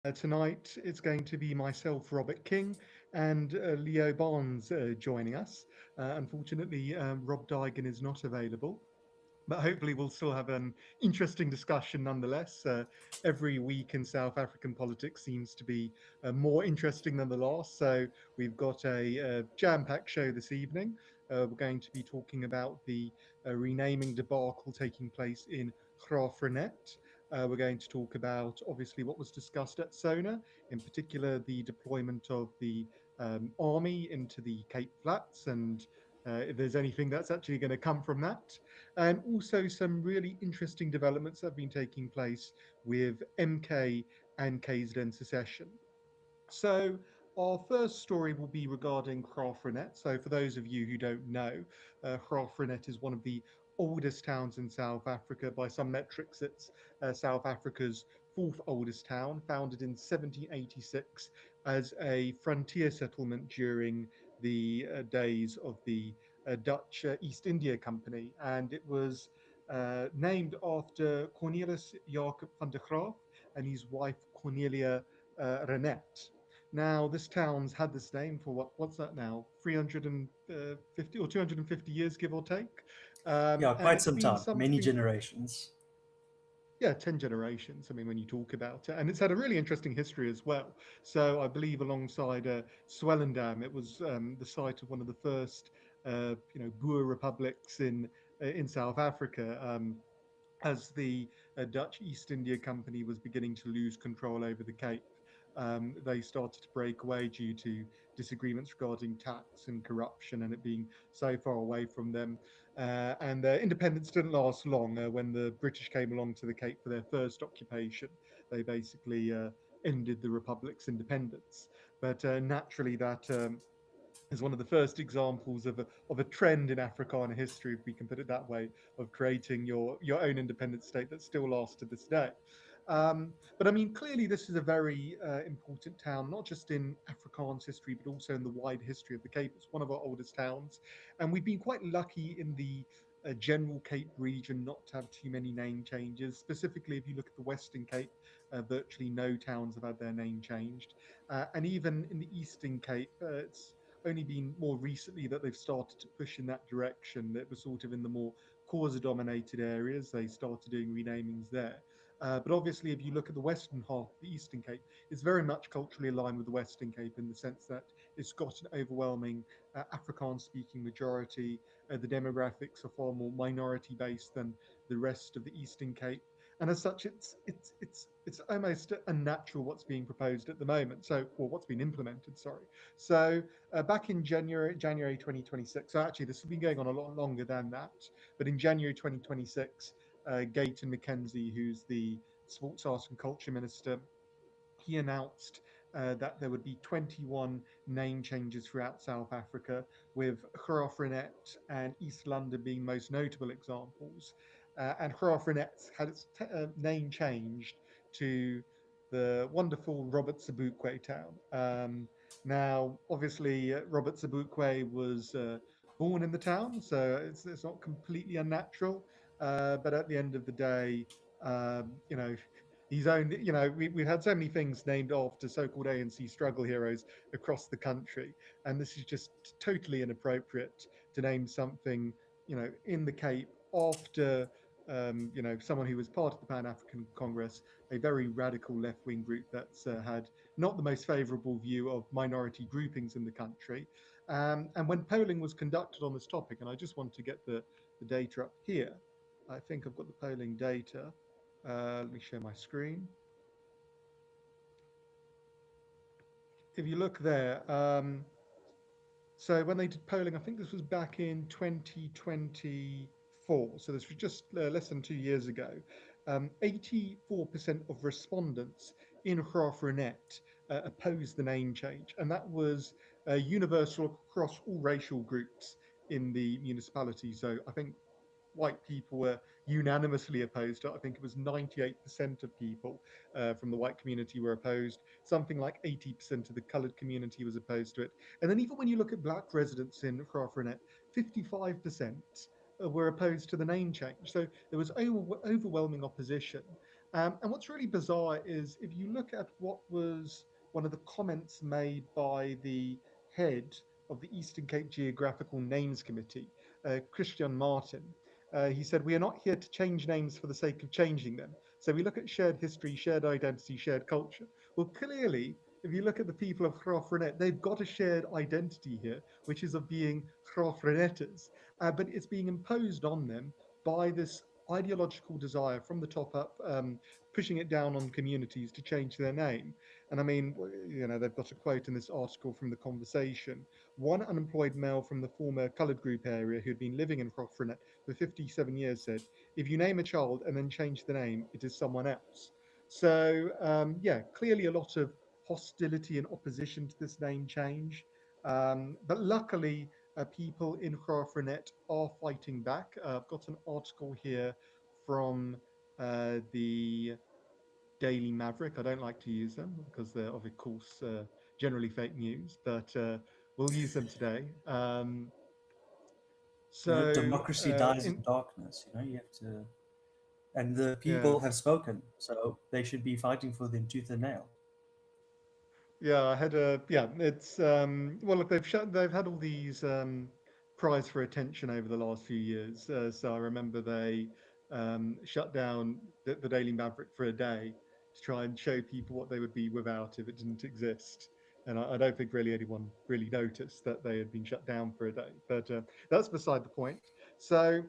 Tonight it's going to be myself, Robert King, and Leo Barnes joining us. Unfortunately, Rob Digan is not available, but hopefully we'll still have an interesting discussion nonetheless. Every week in South African politics seems to be more interesting than the last. So we've got a jam-packed show this evening. We're going to be talking about the renaming debacle taking place in Graaf-Reinet. We're going to talk about obviously what was discussed at SONA, in particular the deployment of the army into the Cape Flats and if there's anything that's actually going to come from that, and also some really interesting developments that have been taking place with MK and KZN secession. So our first story will be regarding Graaf-Reinet. So for those of you who don't know, Graaf-Reinet is one of the oldest towns in South Africa. By some metrics, it's South Africa's fourth oldest town, founded in 1786 as a frontier settlement during the days of the Dutch East India Company. And it was named after Cornelis Jacob van der Graaf and his wife Cornelia Reinet. Now, this town's had this name for what's that now? 350 or 250 years, give or take. Yeah, And quite it's some been time, many something, generations. yeah, 10 generations. I mean, when you talk about it, and it's had a really interesting history as well. So I believe alongside Swellendam, it was the site of one of the first, Boer republics in South Africa. As the Dutch East India Company was beginning to lose control over the Cape. They started to break away due to disagreements regarding tax and corruption and it being so far away from them. And their independence didn't last long. When the British came along to the Cape for their first occupation, they basically ended the Republic's independence. But naturally, that is one of the first examples of a trend in Africana history, if we can put it that way, of creating your own independent state that still lasts to this day. But I mean, clearly, this is a very important town, not just in Afrikaans history, but also in the wide history of the Cape. It's one of our oldest towns, and we've been quite lucky in the general Cape region not to have too many name changes. Specifically, if you look at the Western Cape, virtually no towns have had their name changed. And even in the Eastern Cape, it's only been more recently that they've started to push in that direction. It was sort of in the more Xhosa dominated areas, they started doing renamings there. But obviously, if you look at the western half of the Eastern Cape, it's very much culturally aligned with the Western Cape in the sense that it's got an overwhelming Afrikaans speaking majority. The demographics are far more minority based than the rest of the Eastern Cape. And as such, it's almost unnatural what's being proposed at the moment. So, or what's been implemented. Sorry. So back in January 2026. So actually, this has been going on a lot longer than that. But in January 2026, Gayton McKenzie, who's the Sports, Arts and Culture Minister, he announced that there would be 21 name changes throughout South Africa, with Graaf-Reinet and East London being most notable examples. And Graaf-Reinet had its name changed to the wonderful Robert Sobukwe town. Now, obviously, Robert Sobukwe was born in the town, so it's not completely unnatural. But at the end of the day, you know, he's owned, we've had so many things named after so-called ANC struggle heroes across the country, and this is just totally inappropriate to name something, in the Cape after, someone who was part of the Pan-African Congress, a very radical left-wing group that's had not the most favourable view of minority groupings in the country. And when polling was conducted on this topic, and I just want to get the data up here, I think I've got the polling data. Let me share my screen. If you look there, so when they did polling, I think this was back in 2024. So this was just less than 2 years ago. 84% of respondents in Graaf-Reinet opposed the name change, and that was universal across all racial groups in the municipality. So I think white people were unanimously opposed to it. I think it was 98% of people from the white community were opposed. Something like 80% of the coloured community was opposed to it. And then even when you look at black residents in Graaf-Reinet, 55% were opposed to the name change. So there was overwhelming opposition. And what's really bizarre is if you look at what was one of the comments made by the head of the Eastern Cape Geographical Names Committee, Christian Martin, he said, "We are not here to change names for the sake of changing them. So we look at shared history, shared identity, shared culture." Well, clearly, if you look at the people of Graaf-Reinet, they've got a shared identity here, which is of being Graaf-Reineters, but it's being imposed on them by this ideological desire from the top up, pushing it down on communities to change their name. And I mean, they've got a quote in this article from The Conversation. One unemployed male from the former coloured group area who'd been living in Graaf-Reinet for 57 years said, "If you name a child and then change the name, it is someone else." So, yeah, clearly a lot of hostility and opposition to this name change. But luckily, people in Graaf-Reinet are fighting back. I've got an article here from the Daily Maverick. I don't like to use them because they're, of course, generally fake news, but we'll use them today. So, Democracy dies in in darkness. You have to, and the yeah, people have spoken, so they should be fighting for them tooth and nail. yeah, I had a yeah. It's well, look, they've had all these cries for attention over the last few years. So I remember they shut down the Daily Maverick for a day to try and show people what they would be without if it didn't exist. And I don't think really anyone really noticed that they had been shut down for a day. But that's beside the point. So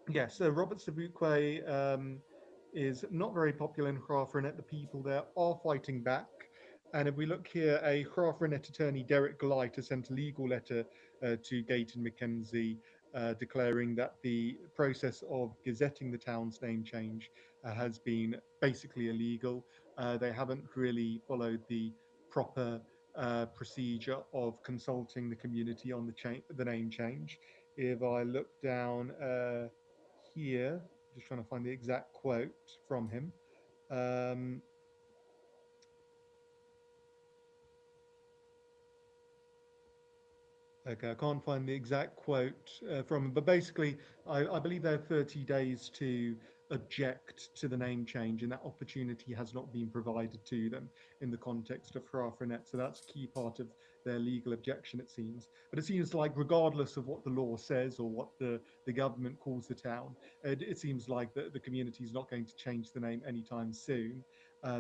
yes, so Robert Sobukwe is not very popular in Graaf-Reinet. The people there are fighting back. And if we look here, a Graaf-Reinet attorney, Derek Gleiter, sent a legal letter to Gayton Mackenzie declaring that the process of gazetting the town's name change has been basically illegal. They haven't really followed the proper procedure of consulting the community on the name change. If I look down, here, just trying to find the exact quote from him. Um, okay, I can't find the exact quote from him, but basically, I believe they have 30 days to object to the name change, and that opportunity has not been provided to them in the context of Graaf-Reinet. So that's a key part of their legal objection, it seems. But it seems like, regardless of what the law says or what the government calls the town, it seems like the community is not going to change the name anytime soon.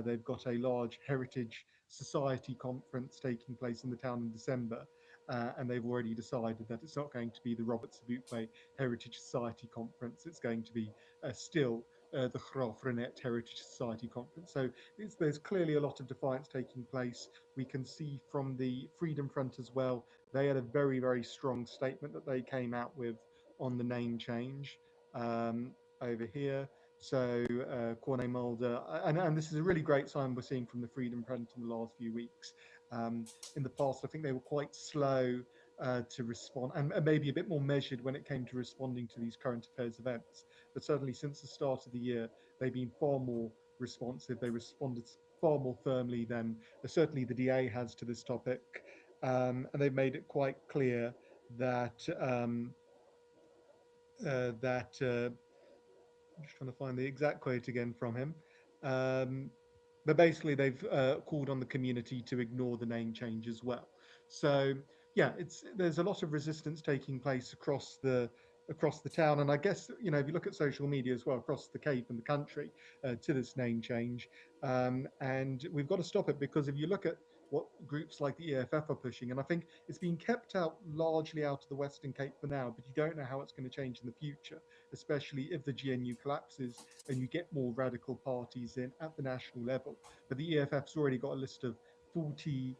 They've got a large heritage society conference taking place in the town in December, and they've already decided that it's not going to be the Robert Sobukwe Heritage Society Conference. It's going to be still the Graaf-Reinet Heritage Society Conference. So there's clearly a lot of defiance taking place. We can see from the Freedom Front as well. They had a very, very strong statement that they came out with on the name change over here. So Corne Mulder, and this is a really great sign we're seeing from the Freedom Front in the last few weeks. In the past, I think they were quite slow to respond and maybe a bit more measured when it came to responding to these current affairs events. But certainly since the start of the year, they've been far more responsive. They responded far more firmly than certainly the DA has to this topic. And they've made it quite clear that I'm just trying to find the exact quote again from him. Um, but basically, they've called on the community to ignore the name change as well. So yeah, there's a lot of resistance taking place across the town, and I guess if you look at social media as well across the Cape and the country to this name change, and we've got to stop it because if you look at what groups like the EFF are pushing, and I think it's been kept out largely out of the Western Cape for now, but you don't know how it's going to change in the future, especially if the GNU collapses and you get more radical parties in at the national level. But the EFF's already got a list of 40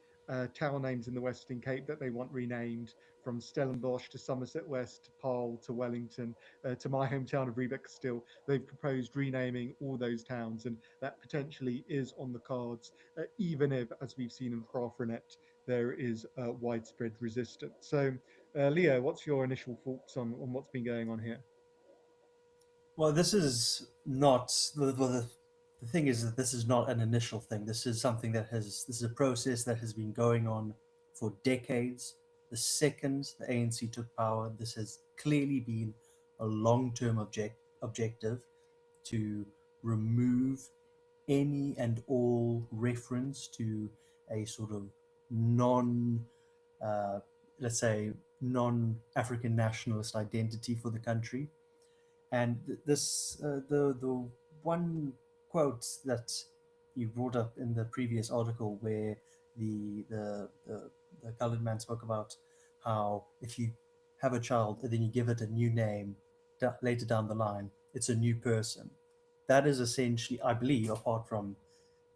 town names in the Western Cape that they want renamed, from Stellenbosch to Somerset West to Paarl to Wellington to my hometown of Riebeck still. They've proposed renaming all those towns, and that potentially is on the cards, even if, as we've seen in Graaf-Reinet, there is widespread resistance. So, Leo, what's your initial thoughts on what's been going on here? Well, this is not the thing is that this is not an initial thing. This is something that has this is a process that has been going on for decades. The second the ANC took power, this has clearly been a long-term objective to remove any and all reference to a sort of non, uh, let's say, non African nationalist identity for the country. And the one quote that you brought up in the previous article, where the colored man spoke about how if you have a child and then you give it a new name later down the line, it's a new person. That is essentially, I believe, apart from,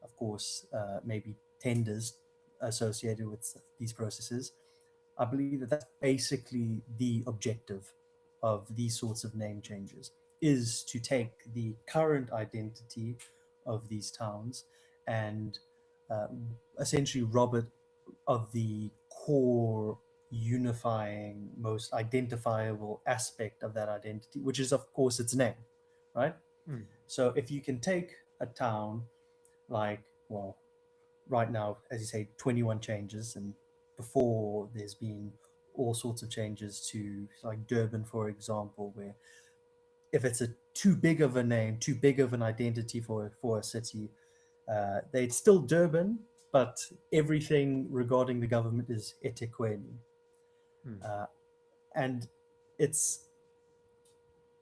of course, maybe tenders associated with these processes, I believe that that's basically the objective of these sorts of name changes, is to take the current identity of these towns and uh, essentially rob it of the core unifying, most identifiable aspect of that identity, which is, of course, its name, right? Mm, So if you can take a town like, well, right now, as you say, 21 changes, and before there's been all sorts of changes to like Durban, for example, where if it's a too big of a name, too big of an identity for a city, they'd still Durban, but everything regarding the government is eThekwini. mm, Uh, and it's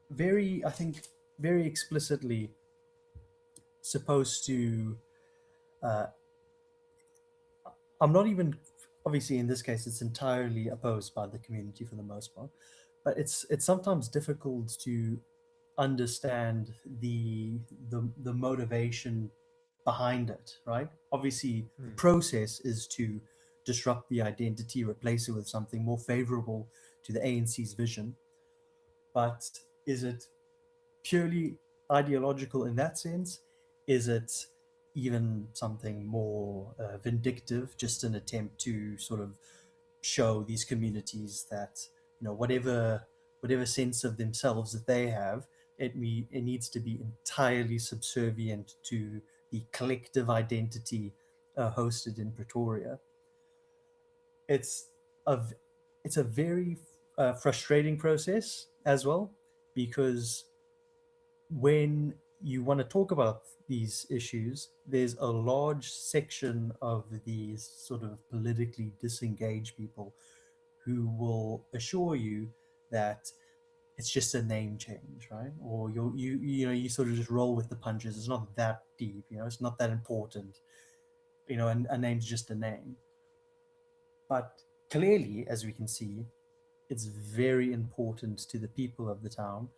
very, I think, very explicitly supposed to uh, I'm not even, obviously in this case it's entirely opposed by the community for the most part, but it's sometimes difficult to understand the motivation behind it, right? Obviously the mm, process is to disrupt the identity, replace it with something more favorable to the ANC's vision, but is it purely ideological in that sense? Is it even something more vindictive, just an attempt to sort of show these communities that, whatever sense of themselves that they have, it needs to be entirely subservient to the collective identity hosted in Pretoria. It's a it's a very frustrating process as well, because when you want to talk about these issues, there's a large section of these sort of politically disengaged people who will assure you that it's just a name change, right? Or you sort of just roll with the punches. It's not that deep, it's not that important, and a name's just a name. But clearly, as we can see, it's very important to the people of the town,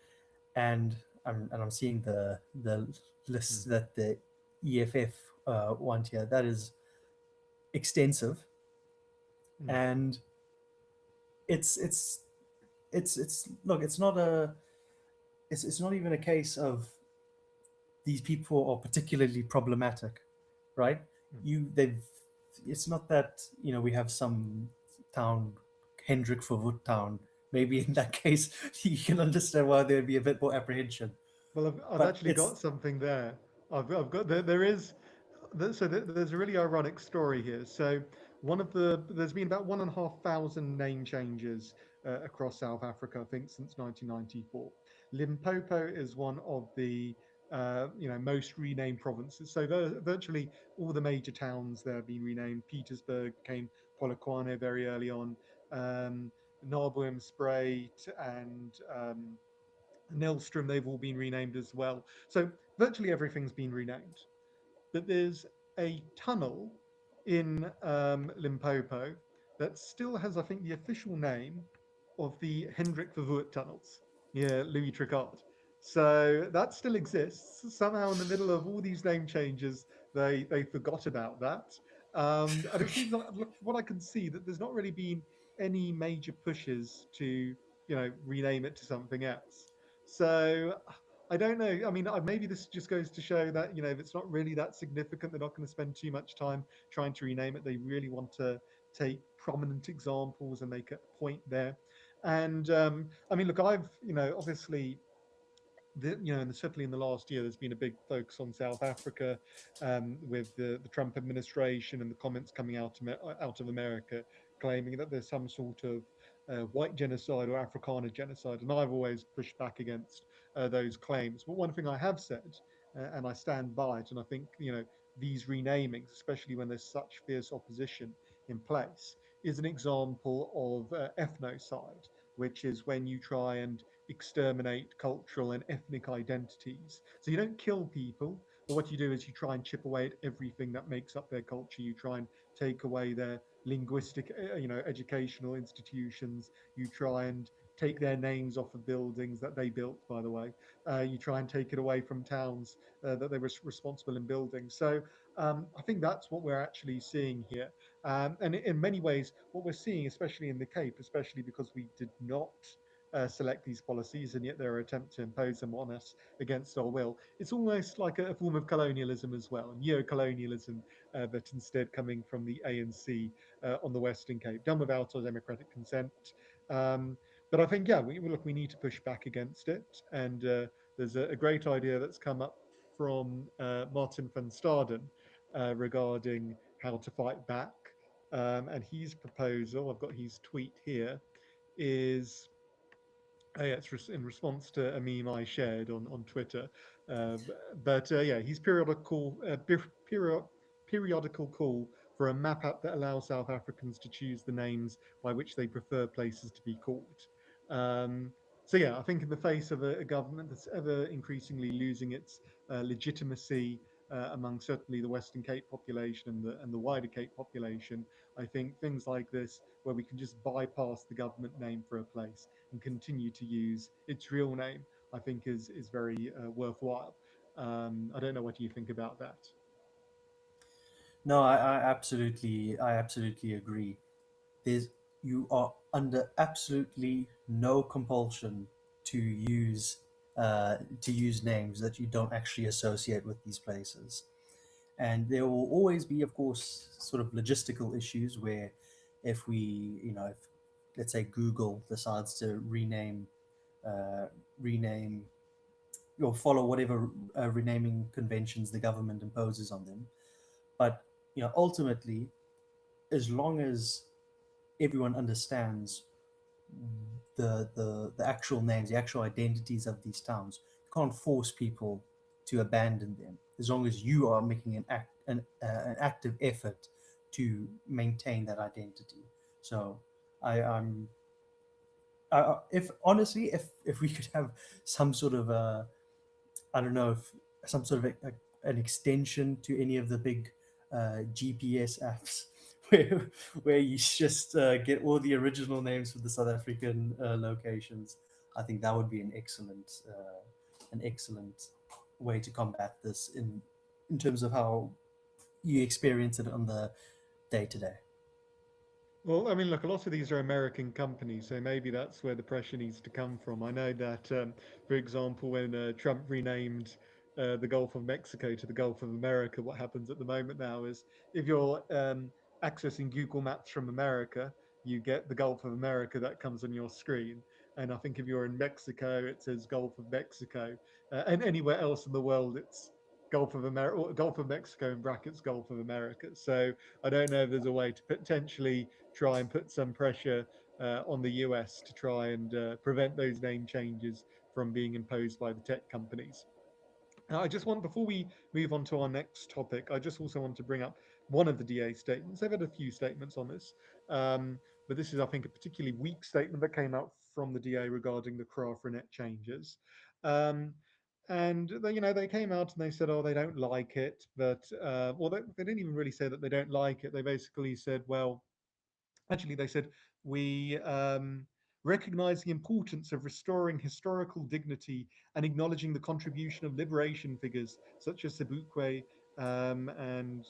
and I'm seeing the mm, list that the EFF want here. That is extensive, mm, and it's look. It's not even a case of these people are particularly problematic, right? mm. They've. It's not that we have some town, Hendrik Verwoerd town. Maybe in that case, you can understand why there'd be a bit more apprehension. Well, I've But actually it's got something there. I've got there is there's a really ironic story here. So there's been about 1,500 name changes across South Africa, I think, since 1994. Limpopo is one of the most renamed provinces. So virtually all the major towns there have been renamed. Petersburg became Polokwane very early on. Um, Naarden, Spruit, and Nilstrom, they've all been renamed as well. So virtually everything's been renamed. But there's a tunnel in Limpopo that still has, I think, the official name of the Hendrik Verwoerd tunnels near Louis Tricard. So that still exists. Somehow, in the middle of all these name changes, they forgot about that. And it seems like, look, from what I can see, that there's not really been any major pushes to, rename it to something else. So I don't know. I mean, maybe this just goes to show that if it's not really that significant, they're not going to spend too much time trying to rename it. They really want to take prominent examples and make a point there. And I mean, look, I've obviously and certainly in the last year, there's been a big focus on South Africa with the Trump administration and the comments coming out of America claiming that there's some sort of white genocide or Afrikaner genocide. And I've always pushed back against those claims. But one thing I have said and I stand by it. And I think, these renamings, especially when there's such fierce opposition in place, is an example of ethnocide, which is when you try and exterminate cultural and ethnic identities. So you don't kill people, but what you do is you try and chip away at everything that makes up their culture. You try and take away their linguistic, educational institutions. You try and take their names off of buildings that they built, by the way. You try and take it away from towns that they were responsible in building. So I think that's what we're actually seeing here. And in many ways, what we're seeing, especially in the Cape, especially because we did not select these policies, and yet there are attempts to impose them on us against our will. It's almost like a form of colonialism as well, neo-colonialism, but instead coming from the ANC on the Western Cape, done without our democratic consent. Um, but I think, yeah, we need to push back against it. And there's a great idea that's come up from Martin van Staden regarding how to fight back. And his proposal, I've got his tweet here, is yeah, it's in response to a meme I shared on Twitter. Uh, but yeah, his periodical call for a map app that allows South Africans to choose the names by which they prefer places to be called. Um, so yeah, I think in the face of a government that's ever increasingly losing its legitimacy among certainly the Western Cape population and the wider Cape population, I think things like this, where we can just bypass the government name for a place and continue to use its real name, I think is very worthwhile. I don't know what you think about that. No, I absolutely agree. There's You are under absolutely no compulsion to use names that you don't actually associate with these places. And there will always be, of course, sort of logistical issues where if if let's say Google decides to uh, rename or follow whatever renaming conventions the government imposes on them. But ultimately, as long as everyone understands the actual names, the actual identities of these towns, you can't force people to abandon them. As long as you are making an active effort to maintain that identity. So I'm if honestly, if we could have some sort of I don't know if some sort of an extension to any of the big GPS apps where you just get all the original names for the South African locations. I think that would be an excellent way to combat this in terms of how you experience it on the day to day. Well, I mean, look, a lot of these are American companies, so maybe that's where the pressure needs to come from. I know that, for example, when Trump renamed the Gulf of Mexico to the Gulf of America, what happens at the moment now is if you're accessing Google Maps from America, you get the Gulf of America that comes on your screen. And I think if you're in Mexico, it says Gulf of Mexico. And anywhere else in the world, it's Gulf of America, or Gulf of Mexico in brackets, Gulf of America. So I don't know if there's a way to potentially try and put some pressure on the US to try and prevent those name changes from being imposed by the tech companies. I just want, before we move on to our next topic, I just also want to bring up one of the DA statements. They've had a few statements on this, but this is, I think, a particularly weak statement that came out from the DA regarding the Graaf-Reinet changes. Um, and they came out and they said, oh, they don't like it, but well, they didn't even really say that they don't like it. They basically said, well, actually, they said, we recognize the importance of restoring historical dignity and acknowledging the contribution of liberation figures such as Sebukwe and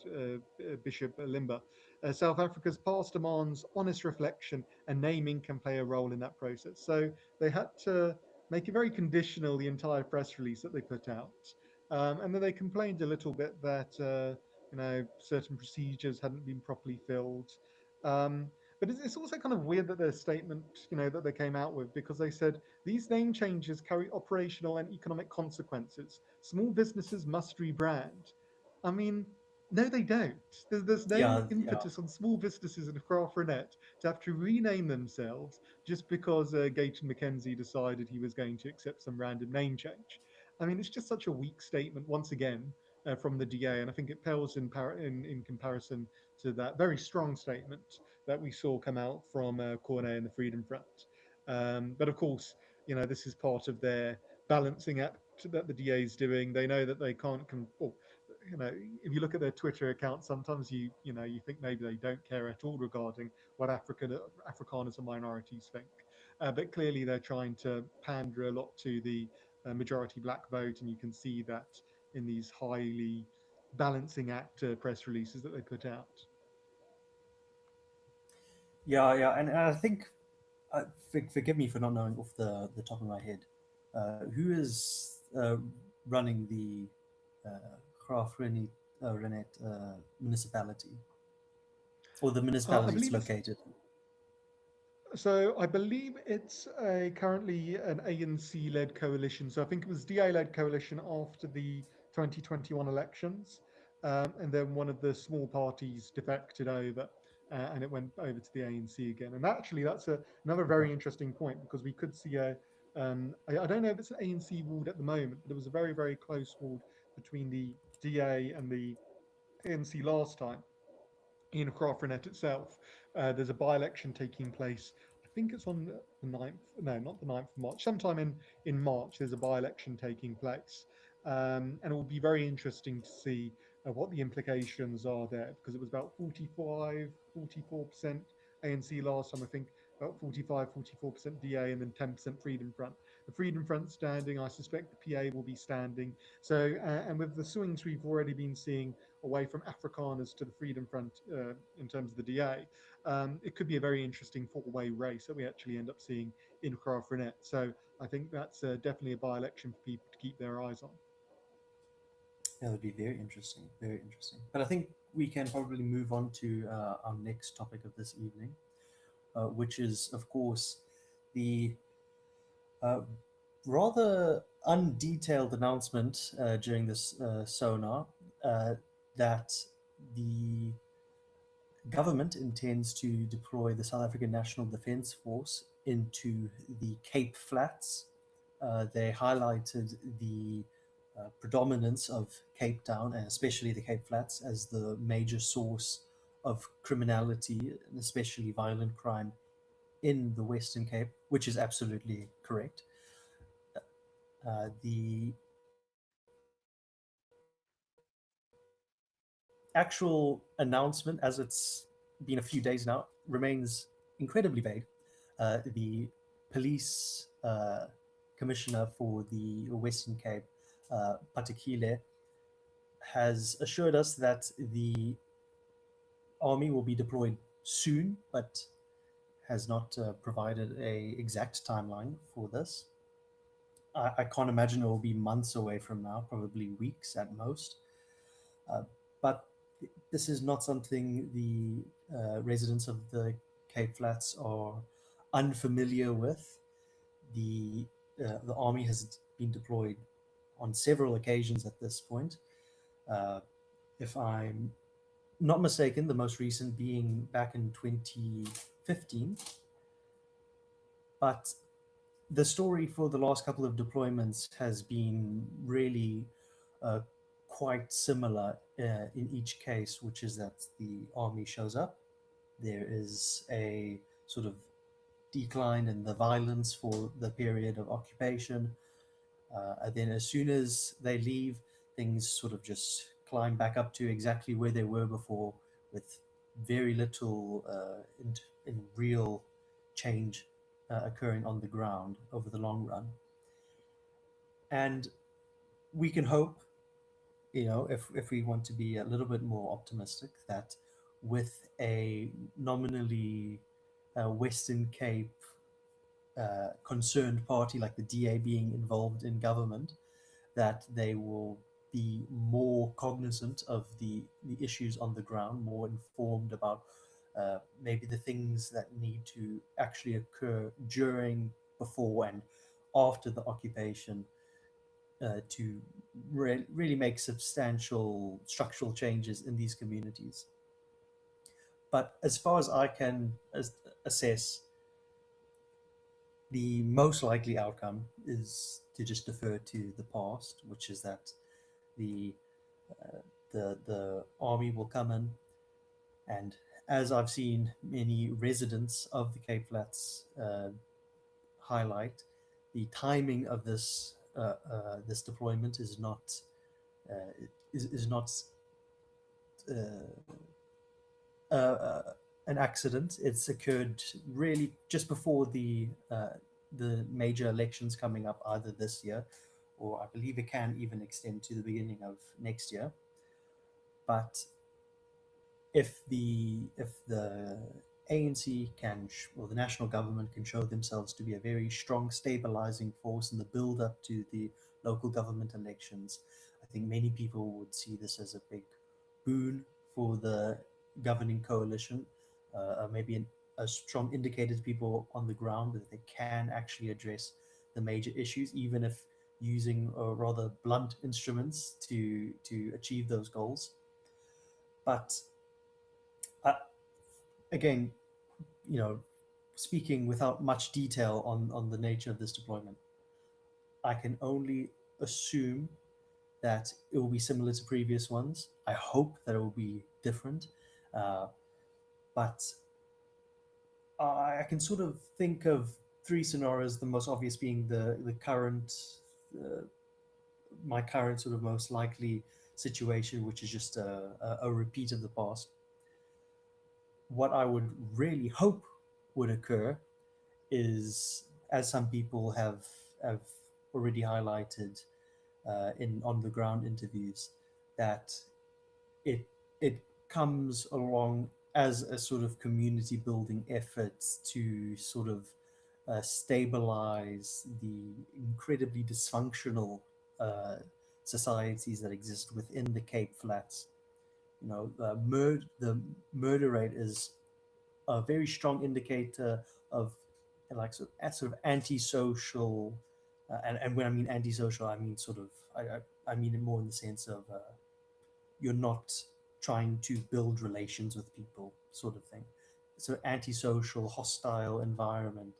Bishop Limba. South Africa's past demands honest reflection, and naming can play a role in that process. So they had to make it very conditional, the entire press release that they put out. And then they complained a little bit that, certain procedures hadn't been properly filled. Um, but it's also kind of weird that their statement, that they came out with, because they said these name changes carry operational and economic consequences. Small businesses must rebrand. I mean, no, they don't. There's no Yeah, yeah. impetus on small businesses in Graaf-Reinet to have to rename themselves just because Gayton McKenzie decided he was going to accept some random name change. I mean, it's just such a weak statement once again from the DA, and I think it pales in comparison to that very strong statement that we saw come out from Cornet and the Freedom Front. But of course, this is part of their balancing act that the DA is doing. They know that they can't. Well, if you look at their Twitter account, sometimes you think maybe they don't care at all regarding what Afrikaners and minorities think. But clearly, they're trying to pander a lot to the majority black vote, and you can see that in these highly balancing act press releases that they put out. Yeah, yeah, and I think, forgive me for not knowing off the top of my head, who is running the Graaf-Reinet municipality, or the I municipality it's believe it's located? So I believe it's currently an ANC-led coalition. So I think it was DA-led coalition after the 2021 elections, and then one of the small parties defected over, and it went over to the ANC again. And actually, another Okay. very interesting point because we could see I don't know if it's an ANC ward at the moment, but it was a very, very close ward between the DA and the ANC last time in Graaf-Reinet itself. There's a by-election taking place. I think it's on the 9th. No, not the 9th of March. Sometime in March, there's a by-election taking place. And it will be very interesting to see what the implications are there because it was about 44% ANC last time. I think about 44% DA, and then 10% Freedom Front. The Freedom Front standing, I suspect the PA will be standing. So, and with the swings we've already been seeing away from Afrikaners to the Freedom Front in terms of the DA, it could be a very interesting four-way race that we actually end up seeing in Graaf-Reinet. So I think that's definitely a by-election for people to keep their eyes on. That would be very interesting, very interesting. But I think we can probably move on to our next topic of this evening, which is, of course, the uh, rather undetailed announcement during this SONA that the government intends to deploy the South African National Defence Force into the Cape Flats. They highlighted the predominance of Cape Town, and especially the Cape Flats, as the major source of criminality, and especially violent crime in the Western Cape, which is absolutely correct. The actual announcement, as it's been a few days now, remains incredibly vague. The police commissioner for the Western Cape, Patikile, has assured us that the army will be deployed soon, but has not provided a exact timeline for this. I can't imagine it will be months away from now, probably weeks at most. But this is not something the residents of the Cape Flats are unfamiliar with. The army has been deployed on several occasions at this point. If I'm not mistaken, the most recent being back in 2015. But the story for the last couple of deployments has been really uh, quite similar in each case, which is that the army shows up. There is a sort of decline in the violence for the period of occupation. And then as soon as they leave, things sort of just climb back up to exactly where they were before, with very little in real change occurring on the ground over the long run. And we can hope, if we want to be a little bit more optimistic, that with a nominally Western Cape concerned party like the DA being involved in government, that they will be more cognizant of the issues on the ground, more informed about maybe the things that need to actually occur during, before, and after the occupation to really make substantial structural changes in these communities. But as far as I can assess, the most likely outcome is to just defer to the past, which is that the the army will come in, and as I've seen many residents of the Cape Flats highlight, the timing of this deployment uh, is not uh, an accident. It's occurred really just before the major elections coming up, either this year, or I believe it can even extend to the beginning of next year. But if the ANC or the national government can show themselves to be a very strong stabilizing force in the build up to the local government elections, I think many people would see this as a big boon for the governing coalition, maybe a strong indicator to people on the ground that they can actually address the major issues, even if using rather blunt instruments to achieve those goals. But uh, again, you know, speaking without much detail on the nature of this deployment, I can only assume that it will be similar to previous ones. I hope that it will be different, uh, but I can sort of think of three scenarios. The most obvious being the current, uh, my current sort of most likely situation, which is just a repeat of the past. What I would really hope would occur is, as some people have already highlighted in on the ground interviews, that it it comes along as a sort of community building effort to sort of stabilize the incredibly dysfunctional uh, societies that exist within the Cape Flats. The murder rate is a very strong indicator of like sort of antisocial, and when I mean antisocial, I mean sort of I mean it more in the sense of you're not trying to build relations with people, sort of thing. So antisocial, hostile environment,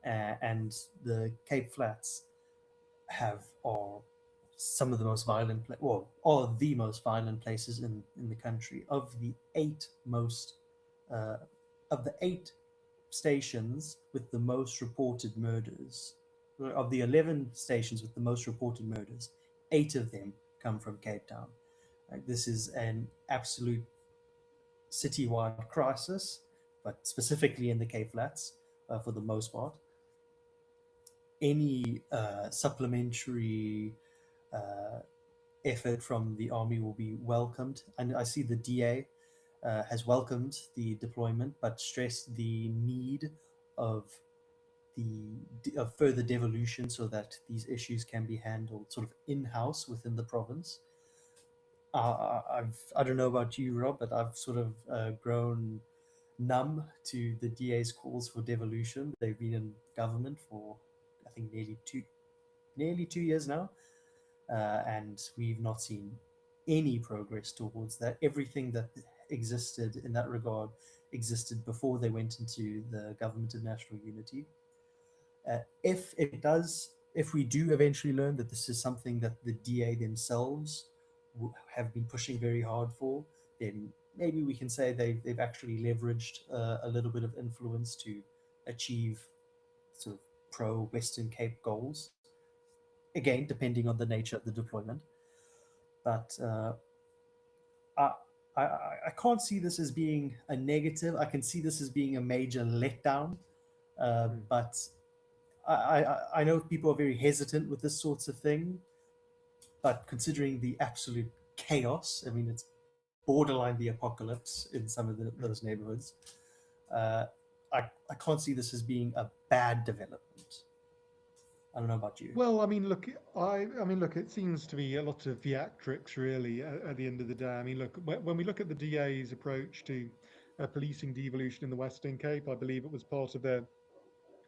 and the Cape Flats have are some of the most violent, well, are the most violent places in the country. Uh, of the eight stations with the most reported murders, of the 11 stations with the most reported murders, eight of them come from Cape Town. This is an absolute citywide crisis, but specifically in the Cape Flats for the most part. Any supplementary uh, effort from the army will be welcomed. And I see the DA has welcomed the deployment, but stressed the need of of further devolution so that these issues can be handled sort of in-house within the province. I don't know about you, Rob, but I've sort of grown numb to the DA's calls for devolution. They've been in government for I think nearly 2 years now, and we've not seen any progress towards that. Everything that existed in that regard existed before they went into the government of national unity. If we do eventually learn that this is something that the DA themselves have been pushing very hard for, then maybe we can say they've actually leveraged a little bit of influence to achieve sort of pro Western Cape goals. Again, depending on the nature of the deployment. But I, I can't see this as being a negative. I can see this as being a major letdown. Mm. But I know people are very hesitant with this sorts of thing, but considering the absolute chaos, I mean, it's borderline the apocalypse in some of those Mm. neighborhoods. Uh, I can't see this as being a bad development. I don't know about you. Well, I mean, look, I mean, look, it seems to be a lot of theatrics, really, at the end of the day. I mean, look, when we look at the DA's approach to policing devolution in the Western Cape, I believe it was part of their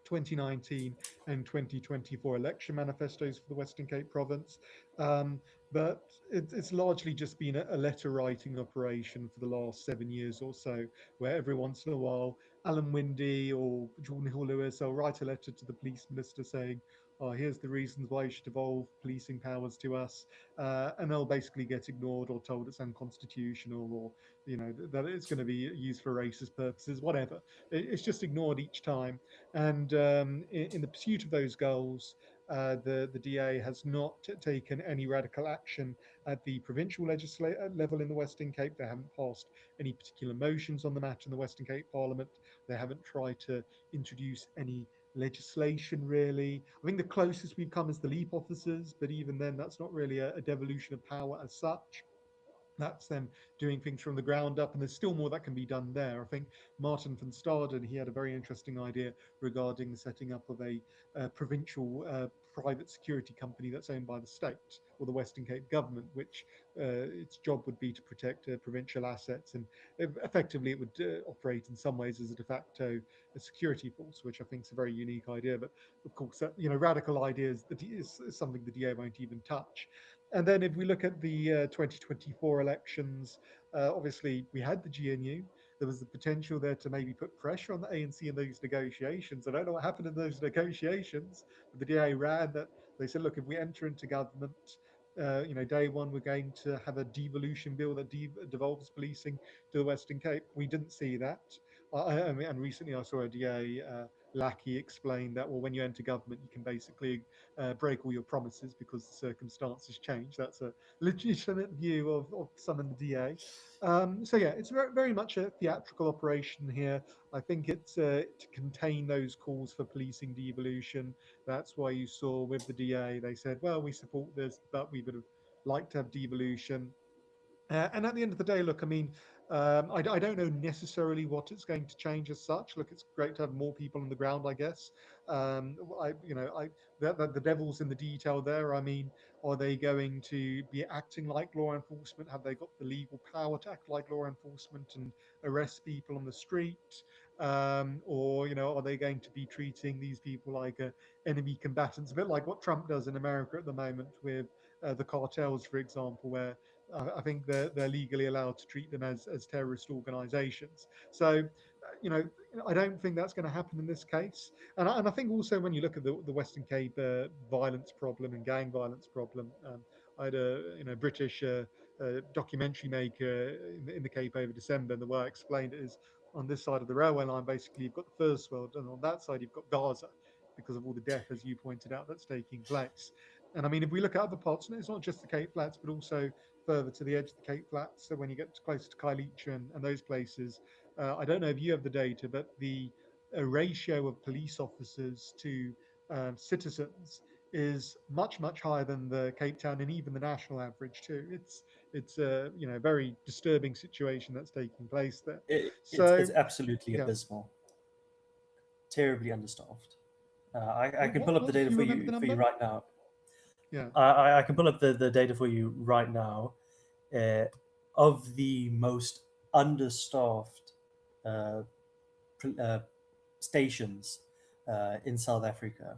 2019 and 2024 election manifestos for the Western Cape province. Um, but it's largely just been a letter writing operation for the last 7 years or so, where every once in a while, Alan Windy or Jordan Hill Lewis will write a letter to the police minister saying, oh, here's the reasons why you should devolve policing powers to us, and they'll basically get ignored or told it's unconstitutional, or that it's going to be used for racist purposes, whatever. It's just ignored each time. And in the pursuit of those goals, the DA has not taken any radical action at the provincial level in the Western Cape. They haven't passed any particular motions on the matter in the Western Cape Parliament. They haven't tried to introduce any legislation, really. I think the closest we've come is the LEAP officers, but even then, that's not really a devolution of power as such. That's them doing things from the ground up, and there's still more that can be done there. I think Martin van Staden, he had a very interesting idea regarding the setting up of a provincial private security company that's owned by the state or the Western Cape government, which its job would be to protect provincial assets, and effectively it would operate in some ways as a de facto security force, which I think is a very unique idea. But of course, radical ideas that is something the DA won't even touch. And then if we look at the 2024 elections, obviously we had the GNU. There was the potential there to maybe put pressure on the ANC in those negotiations. I don't know what happened in those negotiations, but the DA ran that. They said, look, if we enter into government, day one, we're going to have a devolution bill that devolves policing to the Western Cape. We didn't see that. And recently I saw a DA lackey explain that, well, when you enter government, you can basically break all your promises because the circumstances change. That's a legitimate view of some in the DA. So yeah, it's very much a theatrical operation here. I think it's to contain those calls for policing devolution. That's why you saw with the DA, they said, well, we support this, but we would have liked to have devolution. And at the end of the day, look, I mean, I don't know necessarily what it's going to change as such. Look, it's great to have more people on the ground, I guess. The devil's in the detail there. I mean, are they going to be acting like law enforcement? Have they got the legal power to act like law enforcement and arrest people on the street? Or are they going to be treating these people like enemy combatants, a bit like what Trump does in America at the moment with the cartels, for example, where I think they're legally allowed to treat them as terrorist organisations. So, I don't think that's going to happen in this case. And I think also when you look at the Western Cape violence problem and gang violence problem, I had a British documentary maker in the Cape over December, and the way I explained it is on this side of the railway line, basically you've got the first world, and on that side you've got Gaza because of all the death, as you pointed out, that's taking place. And I mean, if we look at other parts, and it's not just the Cape Flats, but also further to the edge of the Cape Flats. So when you get closer to Kailicha and those places, I don't know if you have the data, but the ratio of police officers to citizens is much higher than the Cape Town and even the national average too. It's a very disturbing situation that's taking place there. It's So absolutely yeah, abysmal, terribly understaffed. I can pull up the what data do you remember the for you number? right now. Yeah. I can pull up the data for you right now. Uh, of the most understaffed uh, uh, stations in South Africa,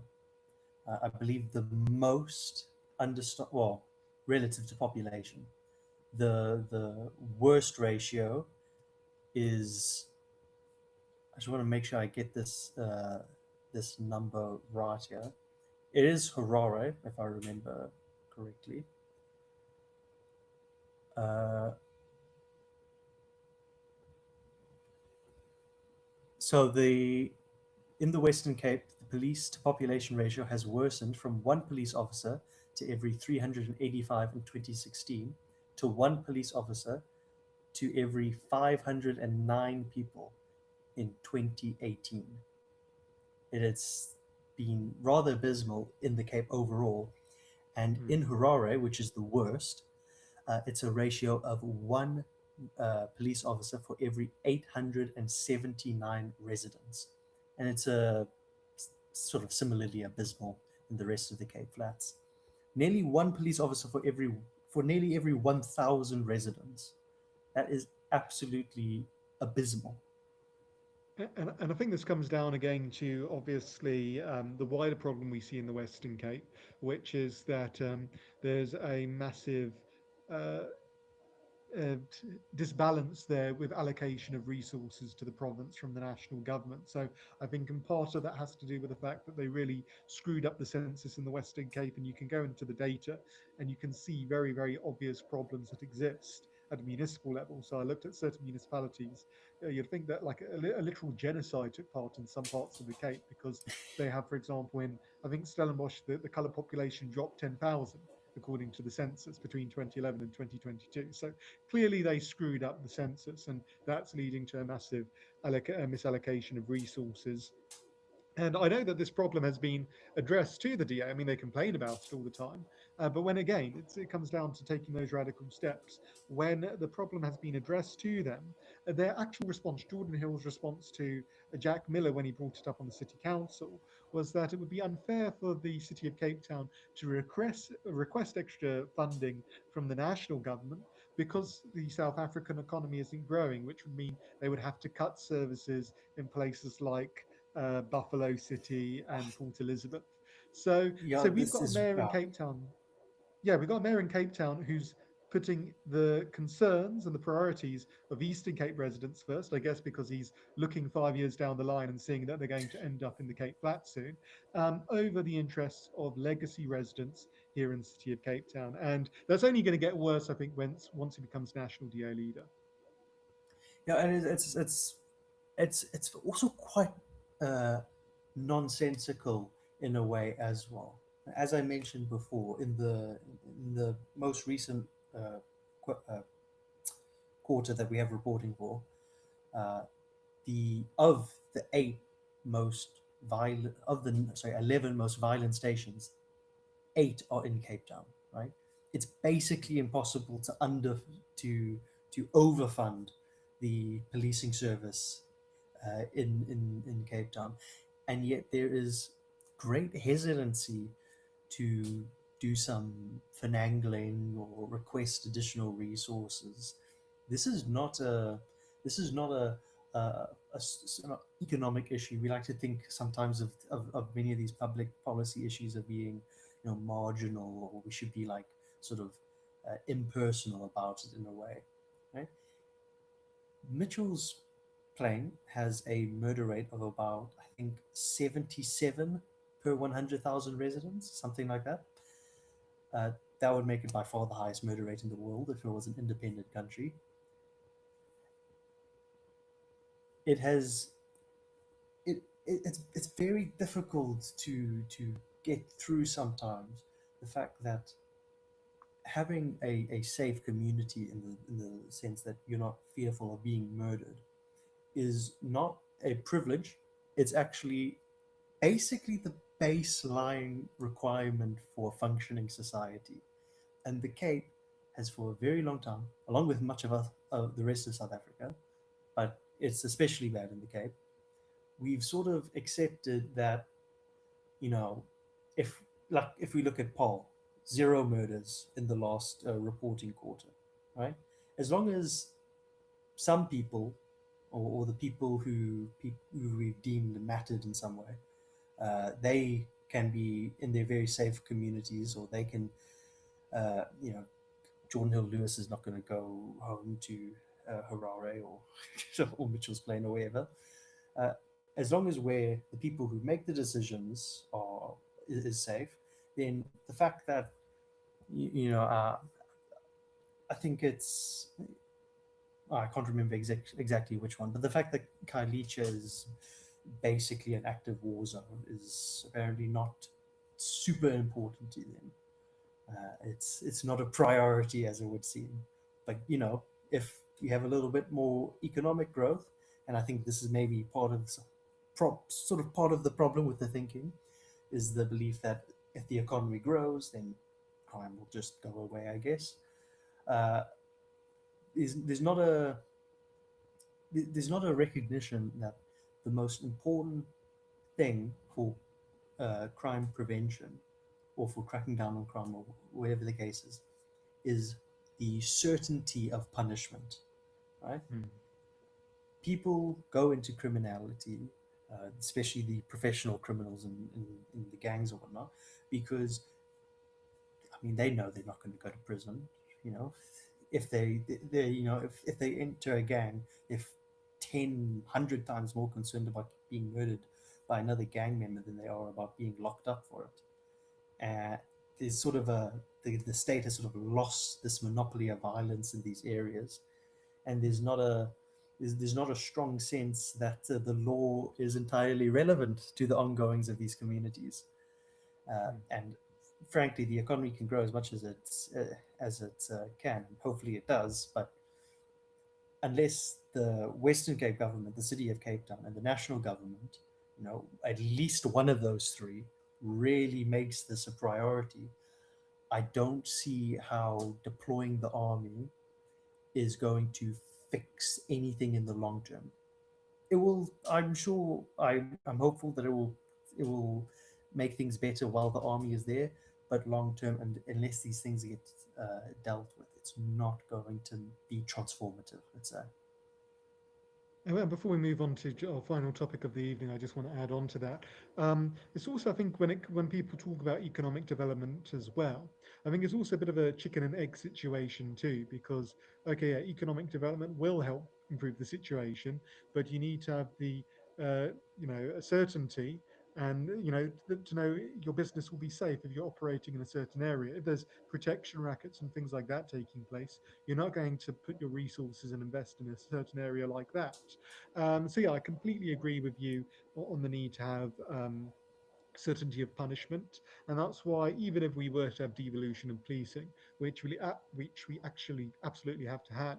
I believe the most understaffed, well, relative to population, the worst ratio is. I just want to make sure I get this number right here. It is Harare, if I remember correctly. Uh, so the in the Western Cape, the police to population ratio has worsened from one police officer to every 385 in 2016 to one police officer to every 509 people in 2018. It has been rather abysmal in the Cape overall. And Mm. in Harare, which is the worst, it's a ratio of one police officer for every 879 residents. And it's a sort of similarly abysmal in the rest of the Cape Flats. Nearly one police officer for nearly every 1,000 residents. That is absolutely abysmal. And I think this comes down again to obviously the wider problem we see in the Western Cape, which is that there's a massive uh, disbalance there with allocation of resources to the province from the national government. So I think, and part of that has to do with the fact that they really screwed up the census in the Western Cape, and you can go into the data and you can see very, very obvious problems that exist at a municipal level. So I looked at certain municipalities. You'd think that like a literal genocide took part in some parts of the Cape, because they have, for example, in I think Stellenbosch, the coloured population dropped 10,000 according to the census between 2011 and 2022. So clearly they screwed up the census, and that's leading to a massive misallocation of resources. And I know that this problem has been addressed to the DA. I mean, they complain about it all the time. But when again, it comes down to taking those radical steps. When the problem has been addressed to them, their actual response, Jordan Hill's response to Jack Miller when he brought it up on the city council, was that it would be unfair for the city of Cape Town to request extra funding from the national government because the South African economy isn't growing, which would mean they would have to cut services in places like Buffalo City and Port Elizabeth. So, Yeah, so we've this got a is mayor in Cape Town. Yeah, we've got a mayor in Cape Town who's putting the concerns and the priorities of Eastern Cape residents first, I guess, because he's looking 5 years down the line and seeing that they're going to end up in the Cape Flats soon, over the interests of legacy residents here in the city of Cape Town. And that's only going to get worse, I think, once he becomes national DA leader. yeah, and it's also quite uh, nonsensical in a way as well. As I mentioned before, in the most recent uh, quarter that we have reporting for, uh, the eight most violent of the sorry 11 most violent stations, eight are in Cape Town. Right? It's basically impossible to overfund the policing service in Cape Town, and yet there is great hesitancy to do some finagling or request additional resources. This is not a this is not an economic issue. We like to think sometimes of many of these public policy issues of being, marginal, or we should be like sort of impersonal about it in a way. Right? Mitchell's Plain has a murder rate of about, I think, 77 per 100,000 residents, something like that. Uh, that would make it by far the highest murder rate in the world if it was an independent country. It has it's very difficult to get through sometimes the fact that having a safe community in the sense that you're not fearful of being murdered is not a privilege. It's actually basically the baseline requirement for a functioning society. And the Cape has, for a very long time, along with much of the rest of South Africa, but it's especially bad in the Cape, we've sort of accepted that, you know, if we look at Paul, zero murders in the last reporting quarter, right? As long as some people, or the people who we've deemed mattered in some way, they can be in their very safe communities, or they can, Jordan Hill Lewis is not going to go home to Harare or or Mitchell's Plain or wherever. Uh, as long as where the people who make the decisions is safe, then the fact that I think it's I can't remember exactly which one, but the fact that Kailicha is basically an active war zone is apparently not super important to them. It's not a priority as it would seem. But if you have a little bit more economic growth, and I think this is maybe sort of part of the problem with the thinking, is the belief that if the economy grows, then crime will just go away. I guess uh, there's not a there's not a recognition that the most important thing for crime prevention, or for cracking down on crime, or whatever the case is the certainty of punishment. Right? Hmm. People go into criminality, especially the professional criminals in the gangs or whatnot, because I mean they know they're not going to go to prison. You know, if if they enter a gang, if 10, 100 times more concerned about being murdered by another gang member than they are about being locked up for it. There's sort of the state has sort of lost this monopoly of violence in these areas, and there's not a strong sense that the law is entirely relevant to the ongoings of these communities. Mm. And frankly, the economy can grow as much as it can. Hopefully, it does. But unless the Western Cape government, the city of Cape Town, and the national government, at least one of those three, really makes this a priority, I don't see how deploying the army is going to fix anything in the long term. It will. I'm sure. I'm hopeful that it will make things better while the army is there. But long term, and unless these things get dealt with, it's not going to be transformative. Let's say. And before we move on to our final topic of the evening, I just want to add on to that. It's also, I think, when people talk about economic development as well, I think it's also a bit of a chicken and egg situation too, because okay, yeah, economic development will help improve the situation, but you need to have the uh, a certainty and to know your business will be safe if you're operating in a certain area. If there's protection rackets and things like that taking place, you're not going to put your resources and invest in a certain area like that. So yeah, I completely agree with you on the need to have certainty of punishment, and that's why even if we were to have devolution and policing, which we actually absolutely have to have,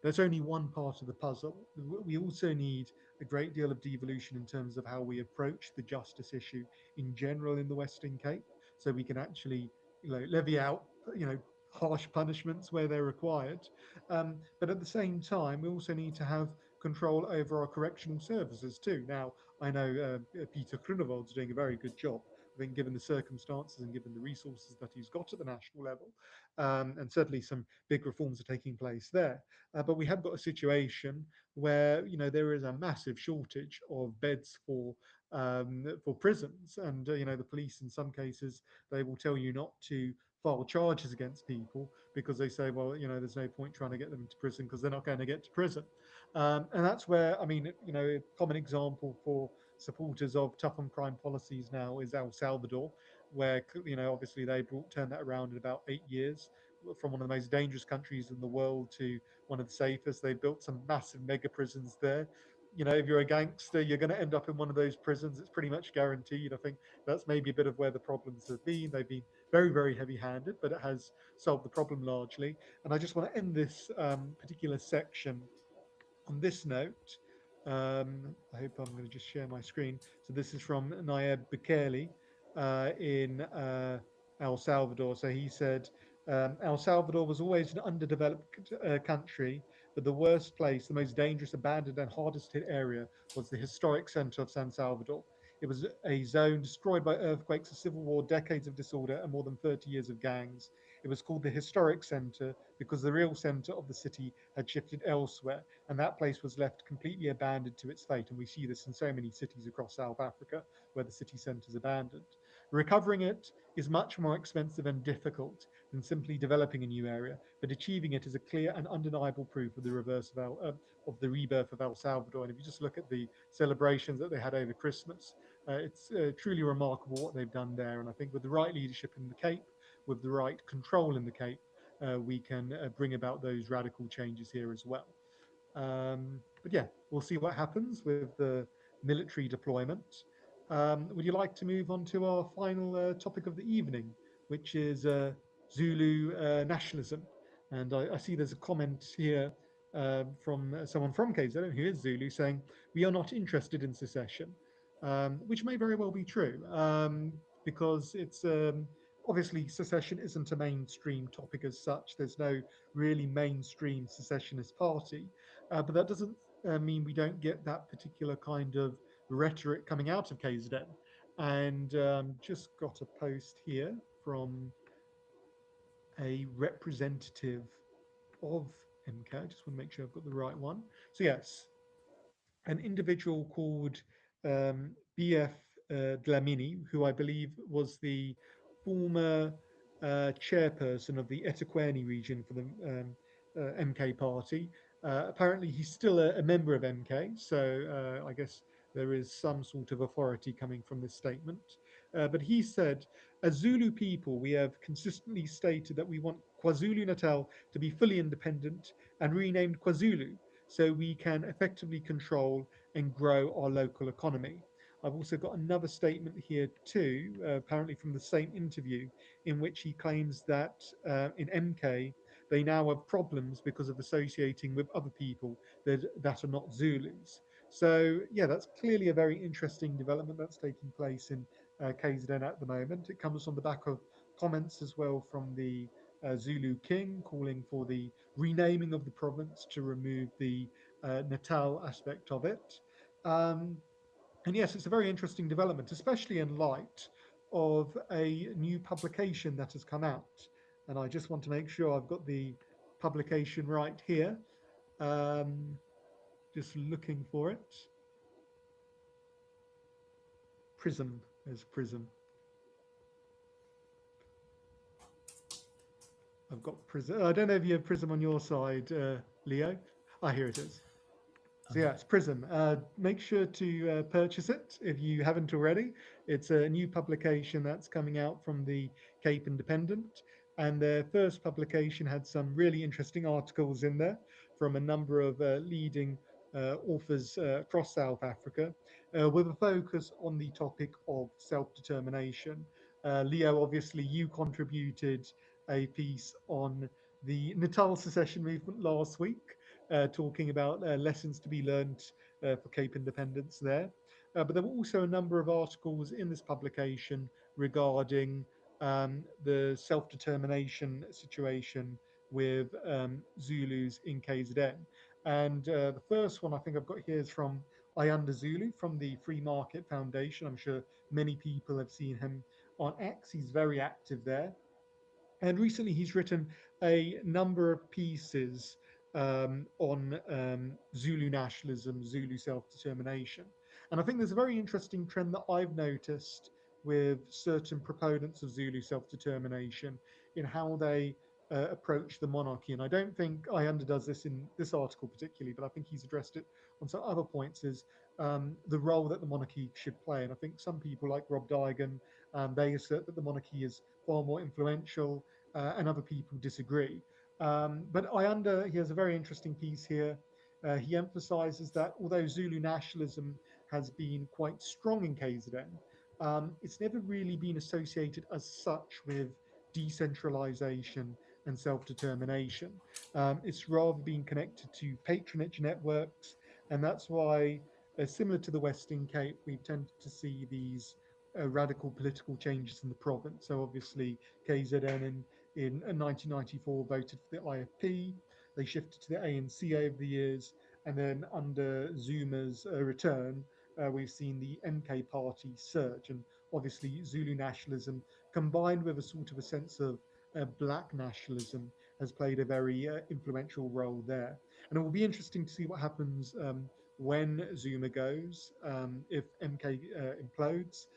that's only one part of the puzzle. We also need a great deal of devolution in terms of how we approach the justice issue in general in the Western Cape, so we can actually levy out harsh punishments where they're required. But at the same time, we also need to have control over our correctional services too. Now, I know Peter Grunewald's doing a very good job. I think, given the circumstances and given the resources that he's got at the national level, and certainly some big reforms are taking place there. But we have got a situation where there is a massive shortage of beds for prisons, and the police in some cases they will tell you not to file charges against people because they say, well, there's no point trying to get them into prison because they're not going to get to prison. And that's where, I mean, a common example for supporters of tough on crime policies now is El Salvador, where obviously they turned that around in about 8 years, from one of the most dangerous countries in the world to one of the safest. They built some massive mega prisons there. If you're a gangster, you're going to end up in one of those prisons. It's pretty much guaranteed. I think that's maybe a bit of where the problems have been. They've been very, very heavy-handed, but it has solved the problem largely. And I just want to end this particular section on this note. I hope I'm going to just share my screen. So this is from Nayib Bukele in El Salvador. So he said, El Salvador was always an underdeveloped country, but the worst place, the most dangerous, abandoned, and hardest hit area was the historic center of San Salvador. It was a zone destroyed by earthquakes, a civil war, decades of disorder, and more than 30 years of gangs. It was called the historic center because the real center of the city had shifted elsewhere, and that place was left completely abandoned to its fate. And we see this in so many cities across South Africa where the city centre is abandoned. Recovering it is much more expensive and difficult than simply developing a new area, but achieving it is a clear and undeniable proof of the reverse of the rebirth of El Salvador. And if you just look at the celebrations that they had over Christmas, it's truly remarkable what they've done there. And I think with the right leadership in the Cape, with the right control in the Cape, we can bring about those radical changes here as well. But yeah, we'll see what happens with the military deployment. Would you like to move on to our final topic of the evening, which is Zulu nationalism? And I see there's a comment here from someone from KZN who is Zulu saying, we are not interested in secession, which may very well be true, because it's obviously secession isn't a mainstream topic as such. There's no really mainstream secessionist party, but that doesn't mean we don't get that particular kind of rhetoric coming out of KZN. And just got a post here from a representative of MK. I just want to make sure I've got the right one. So, yes, an individual called BF Dlamini, who I believe was the former chairperson of the eThekwini region for the MK party. Apparently, he's still a member of MK, so I guess there is some sort of authority coming from this statement. But he said, as Zulu people, we have consistently stated that we want KwaZulu Natal to be fully independent and renamed KwaZulu so we can effectively control and grow our local economy. I've also got another statement here too, apparently from the same interview, in which he claims that in MK they now have problems because of associating with other people that are not Zulus. So yeah, that's clearly a very interesting development that's taking place in KZN at the moment. It comes on the back of comments as well from the Zulu king calling for the renaming of the province to remove the Natal aspect of it. Um, and yes, it's a very interesting development, especially in light of a new publication that has come out. And I just want to make sure I've got the publication right here. Um, just looking for it. Prism. There's Prism. I've got Prism. I don't know if you have Prism on your side, Leo. Ah, here it is. So yeah, it's Prism. Make sure to purchase it if you haven't already. It's a new publication that's coming out from the Cape Independent, and their first publication had some really interesting articles in there from a number of leading authors across South Africa, with a focus on the topic of self-determination. Leo, obviously, you contributed a piece on the Natal secession movement last week, talking about lessons to be learned for Cape independence there. But there were also a number of articles in this publication regarding the self determination situation with Zulus in KZN. And the first one I think I've got here is from Ayanda Zulu from the Free Market Foundation. I'm sure many people have seen him on X. He's very active there. And recently, he's written a number of pieces on Zulu nationalism, Zulu self determination. And I think there's a very interesting trend that I've noticed with certain proponents of Zulu self determination in how they approach the monarchy. And I don't think I underdoes this in this article particularly, but I think he's addressed it on some other points is the role that the monarchy should play. And I think some people like Rob Digan, they assert that the monarchy is far more influential, and other people disagree. But he has a very interesting piece here. He emphasizes that although Zulu nationalism has been quite strong in KZN, it's never really been associated as such with decentralization and self determination. It's rather been connected to patronage networks, and that's why, similar to the Western Cape, we've tended to see these radical political changes in the province. So obviously, KZN in 1994 voted for the IFP. They shifted to the ANC over the years, and then under Zuma's return, we've seen the MK party surge, and obviously Zulu nationalism combined with a sort of a sense of black nationalism has played a very influential role there. And it will be interesting to see what happens when Zuma goes, if MK implodes,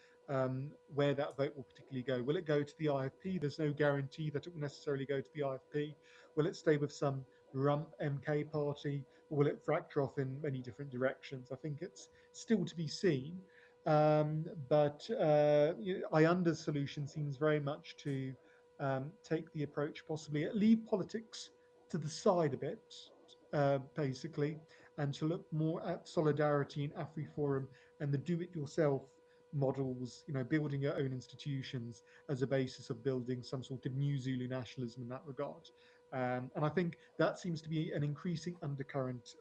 where that vote will particularly go. Will it go to the IFP? There's no guarantee that it will necessarily go to the IFP. Will it stay with some rump MK party, or will it fracture off in many different directions? I think it's still to be seen. But Ayanda's solution seems very much to take the approach, possibly leave politics to the side a bit, basically, and to look more at solidarity in AfriForum and the do-it-yourself models, building your own institutions as a basis of building some sort of new Zulu nationalism in that regard. And I think that seems to be an increasing undercurrent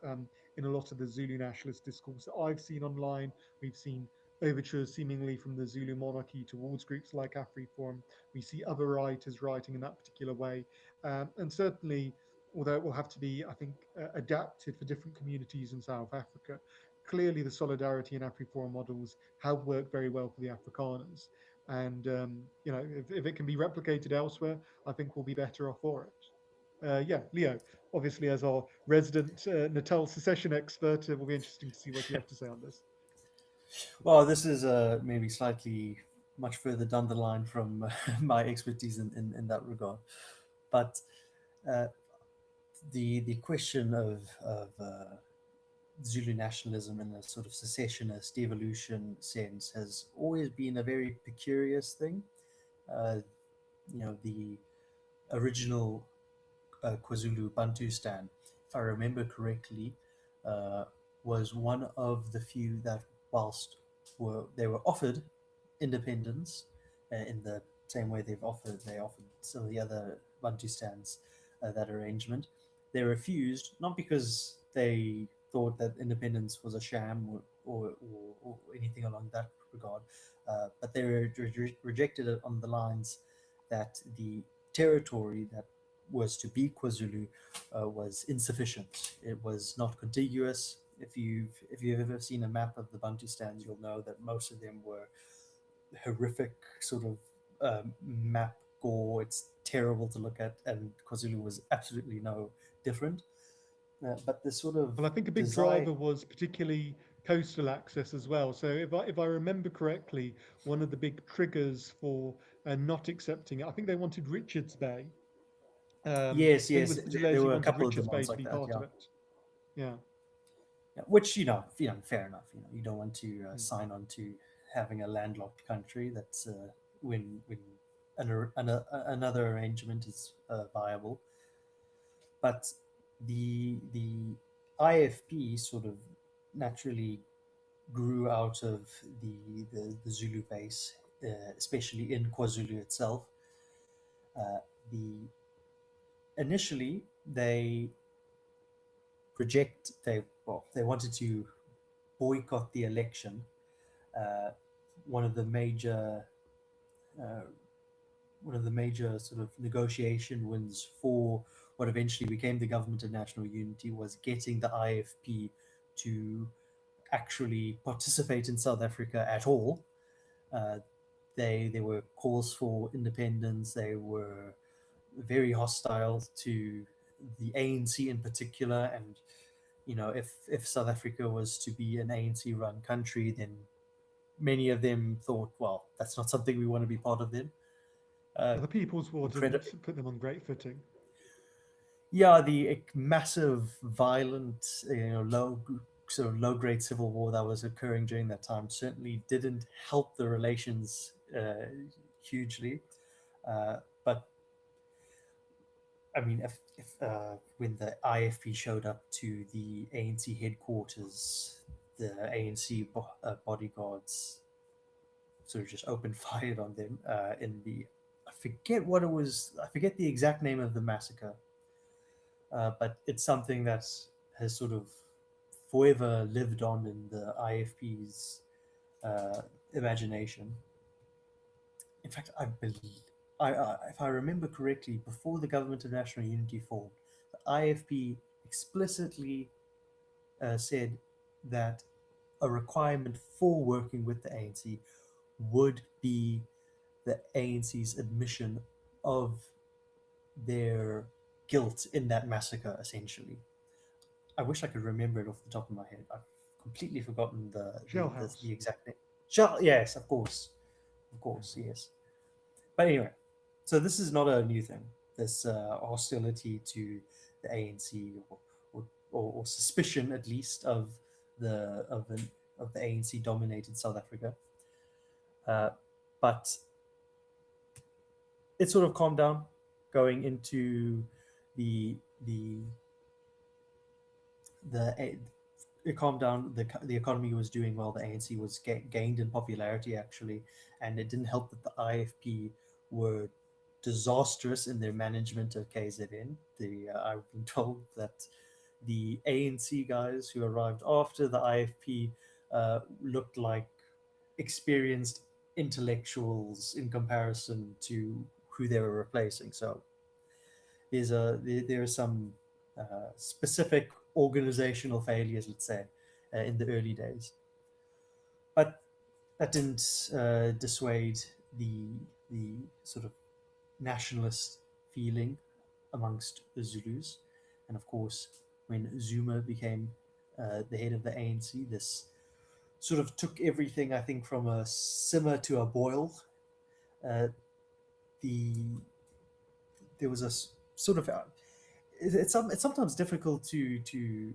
in a lot of the Zulu nationalist discourse that I've seen online. We've seen overtures seemingly from the Zulu monarchy towards groups like AfriForum. We see other writers writing in that particular way. And certainly, although it will have to be, I think, adapted for different communities in South Africa, clearly the solidarity and AfriForum models have worked very well for the Afrikaners. And if it can be replicated elsewhere, I think we'll be better off for it. Yeah, Leo, obviously as our resident Natal secession expert, it will be interesting to see what you have to say on this. Well, this is maybe slightly much further down the line from my expertise in that regard. But uh, the question of Zulu nationalism in a sort of secessionist evolution sense has always been a very peculiar thing. Uh, the original KwaZulu Bantustan, if I remember correctly, uh, was one of the few that, whilst they were offered independence in the same way they offered some of the other Bantustans that arrangement, they refused not because they thought that independence was a sham or anything along that regard, but they rejected it on the lines that the territory that was to be KwaZulu was insufficient. It was not contiguous. If you've ever seen a map of the Bantustans, you'll know that most of them were horrific sort of map gore. It's terrible to look at, and KwaZulu was absolutely no different. But the sort of Well, I think a big desire, driver was particularly coastal access as well. So if I remember correctly, one of the big triggers for not accepting it, I think they wanted Richards Bay. yes, I think yes, the there Buthelezi were a wanted couple of Richards Bay demands to like be that. part of Yeah, it. Yeah. yeah. Which fair enough. You don't want to Mm. sign on to having a landlocked country that's when another arrangement is viable. But the IFP sort of naturally grew out of the Zulu base, especially in KwaZulu itself. The Initially they wanted to boycott the election. Uh, one of the major uh, one of the major sort of negotiation wins for what eventually became the Government of National Unity was getting the IFP to actually participate in South Africa at all. Uh, there were calls for independence. They were very hostile to the ANC in particular, and if South Africa was to be an ANC run country, then many of them thought, well, that's not something we want to be part of. Then uh, Well, the People's War incredible. didn't put them on great footing. Yeah, the massive, violent, sort of low grade civil war that was occurring during that time certainly didn't help the relations hugely. But I mean, if when the IFP showed up to the ANC headquarters, the ANC bodyguards sort of just opened fire on them in the I forget what it was. I forget the exact name of the massacre, but it's something that has sort of forever lived on in the IFP's uh, imagination. In fact, I believe, if I remember correctly, before the Government of National Unity formed, the IFP explicitly said that a requirement for working with the ANC would be the ANC's admission of their guilt in that massacre, essentially. I wish I could remember it off the top of my head. I've completely forgotten Jailhouse. the exact name. Yes, of course, yes. But anyway, so this is not a new thing. This hostility to the ANC, or suspicion, at least, of the ANC dominated South Africa. Uh, but it sort of calmed down going into the the the it calmed down. The economy was doing well. The ANC was gained in popularity, actually, and it didn't help that the IFP were disastrous in their management of KZN. I've been told that the ANC guys who arrived after the IFP looked like experienced intellectuals in comparison to who they were replacing. So there are some specific organizational failures, let's say, in the early days. But that didn't dissuade the sort of nationalist feeling amongst the Zulus. And of course, when Zuma became the head of the ANC, this sort of took everything, I think, from a simmer to a boil. uh, the there was a sort of it's sometimes difficult to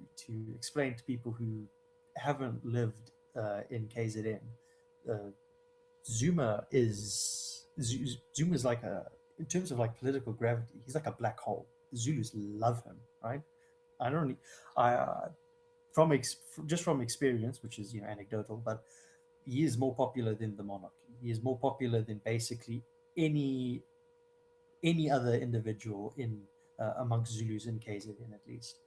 explain to people who haven't lived in KZN. Uh, Zuma is like a in terms of like political gravity, he's like a black hole. The Zulus love him, right? I don't. I just from experience, which is anecdotal, but he is more popular than the monarchy. He is more popular than basically any any other individual in amongst Zulus in KZN at least.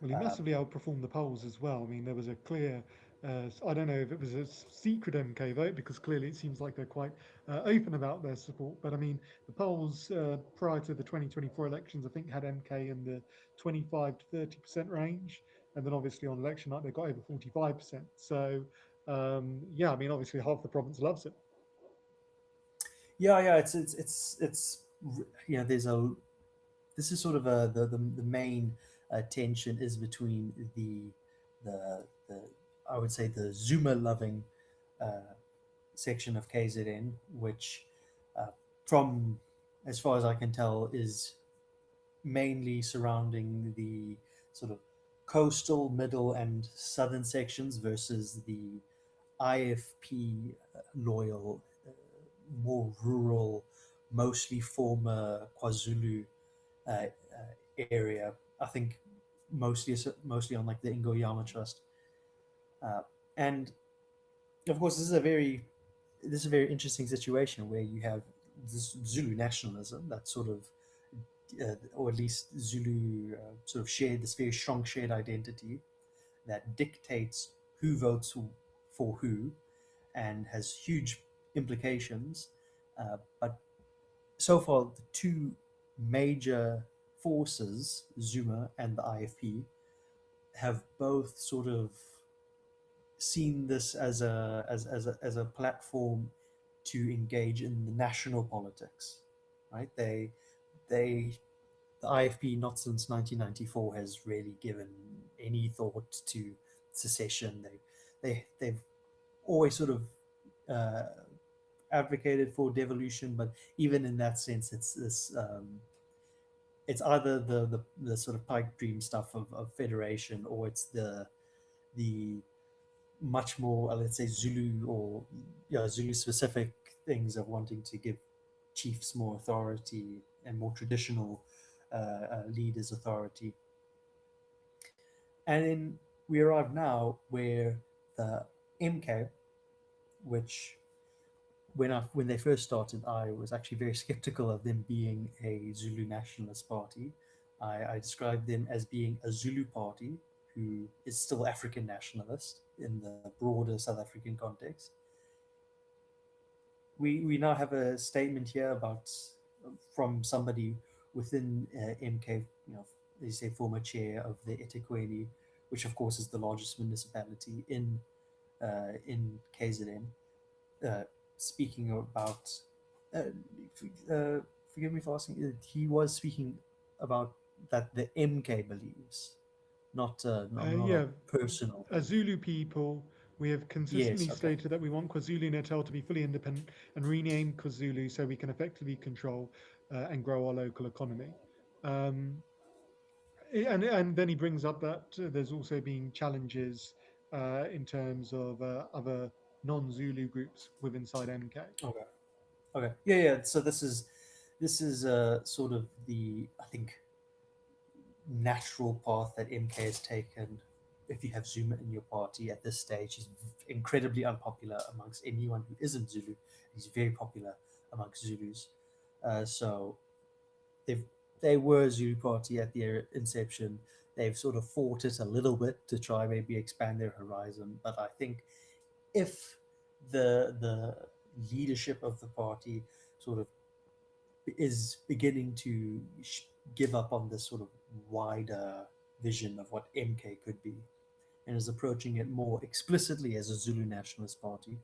Well, he Um, massively outperformed the polls as well. I mean, there was a clear, I don't know if it was a secret MK vote, because clearly it seems like they're quite open about their support. But I mean, the polls prior to the 2024 elections, I think, had MK in the 25 to 30% range. And then obviously on election night, they got over 45%. So, yeah, I mean, obviously half the province loves him. yeah, yeah, it's there's a this is sort of the main tension is between the I would say the Zuma loving uh, section of KZN, which uh, from as far as I can tell is mainly surrounding the sort of coastal, middle, and southern sections versus the IFP loyal, more rural, mostly former KwaZulu area. I think mostly on like the Ingoyama Trust, uh, and of course this is a very interesting situation where you have this Zulu nationalism that sort of or at least Zulu sort of shared this very strong shared identity that dictates who votes for who and has huge implications. But so far, the two major forces, Zuma and the IFP, have both sort of seen this as a platform to engage in the national politics, right? They the IFP not since 1994 has really given any thought to secession. They've always sort of uh, advocated for devolution, but even in that sense, it's this it's either the sort of pipe dream stuff of federation, or it's the much more let's say Zulu or Zulu specific things of wanting to give chiefs more authority and more traditional leaders authority. And then we arrive now where the MK, which when they first started, I was actually very skeptical of them being a Zulu nationalist party. I described them as being a Zulu party who is still African nationalist in the broader South African context. We now have a statement here about from somebody within MK, they say former chair of the eThekwini, which of course is the largest municipality in KZN, uh, speaking about. Uh, Forgive me for asking. He was speaking about that the MK believes, not a Yeah, personal as belief. Zulu people, we have Yes. consistently Okay. stated that we want KwaZulu-Natal to be fully independent and rename KwaZulu so we can effectively control and grow our local economy. Um, and then he brings up that there's also been challenges in terms of other non-Zulu groups within inside MK. Okay. Okay. Yeah. Yeah. So this is sort of the I think natural path that MK has taken. If you have Zuma in your party at this stage, he's incredibly unpopular amongst anyone who isn't Zulu. He's very popular amongst Zulus. So they've they were a Zulu party at their inception. They've sort of fought it a little bit to try maybe expand their horizon. But I think if the leadership of the party sort of is beginning to give up on this sort of wider vision of what MK could be and is approaching it more explicitly as a Zulu nationalist party,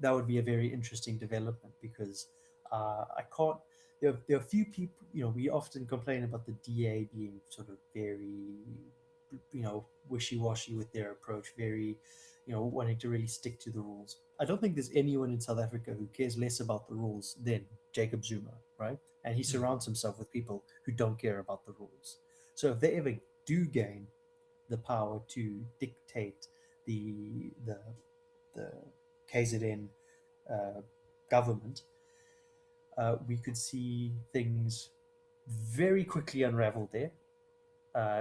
that would be a very interesting development because I can't. There are few people. We often complain about the DA being sort of very wishy-washy with their approach, very, wanting to really stick to the rules. I don't think there's anyone in South Africa who cares less about the rules than Jacob Zuma, right? And he Mm. surrounds himself with people who don't care about the rules. So if they ever do gain the power to dictate the the KZN uh, government, we could see things very quickly unravel there.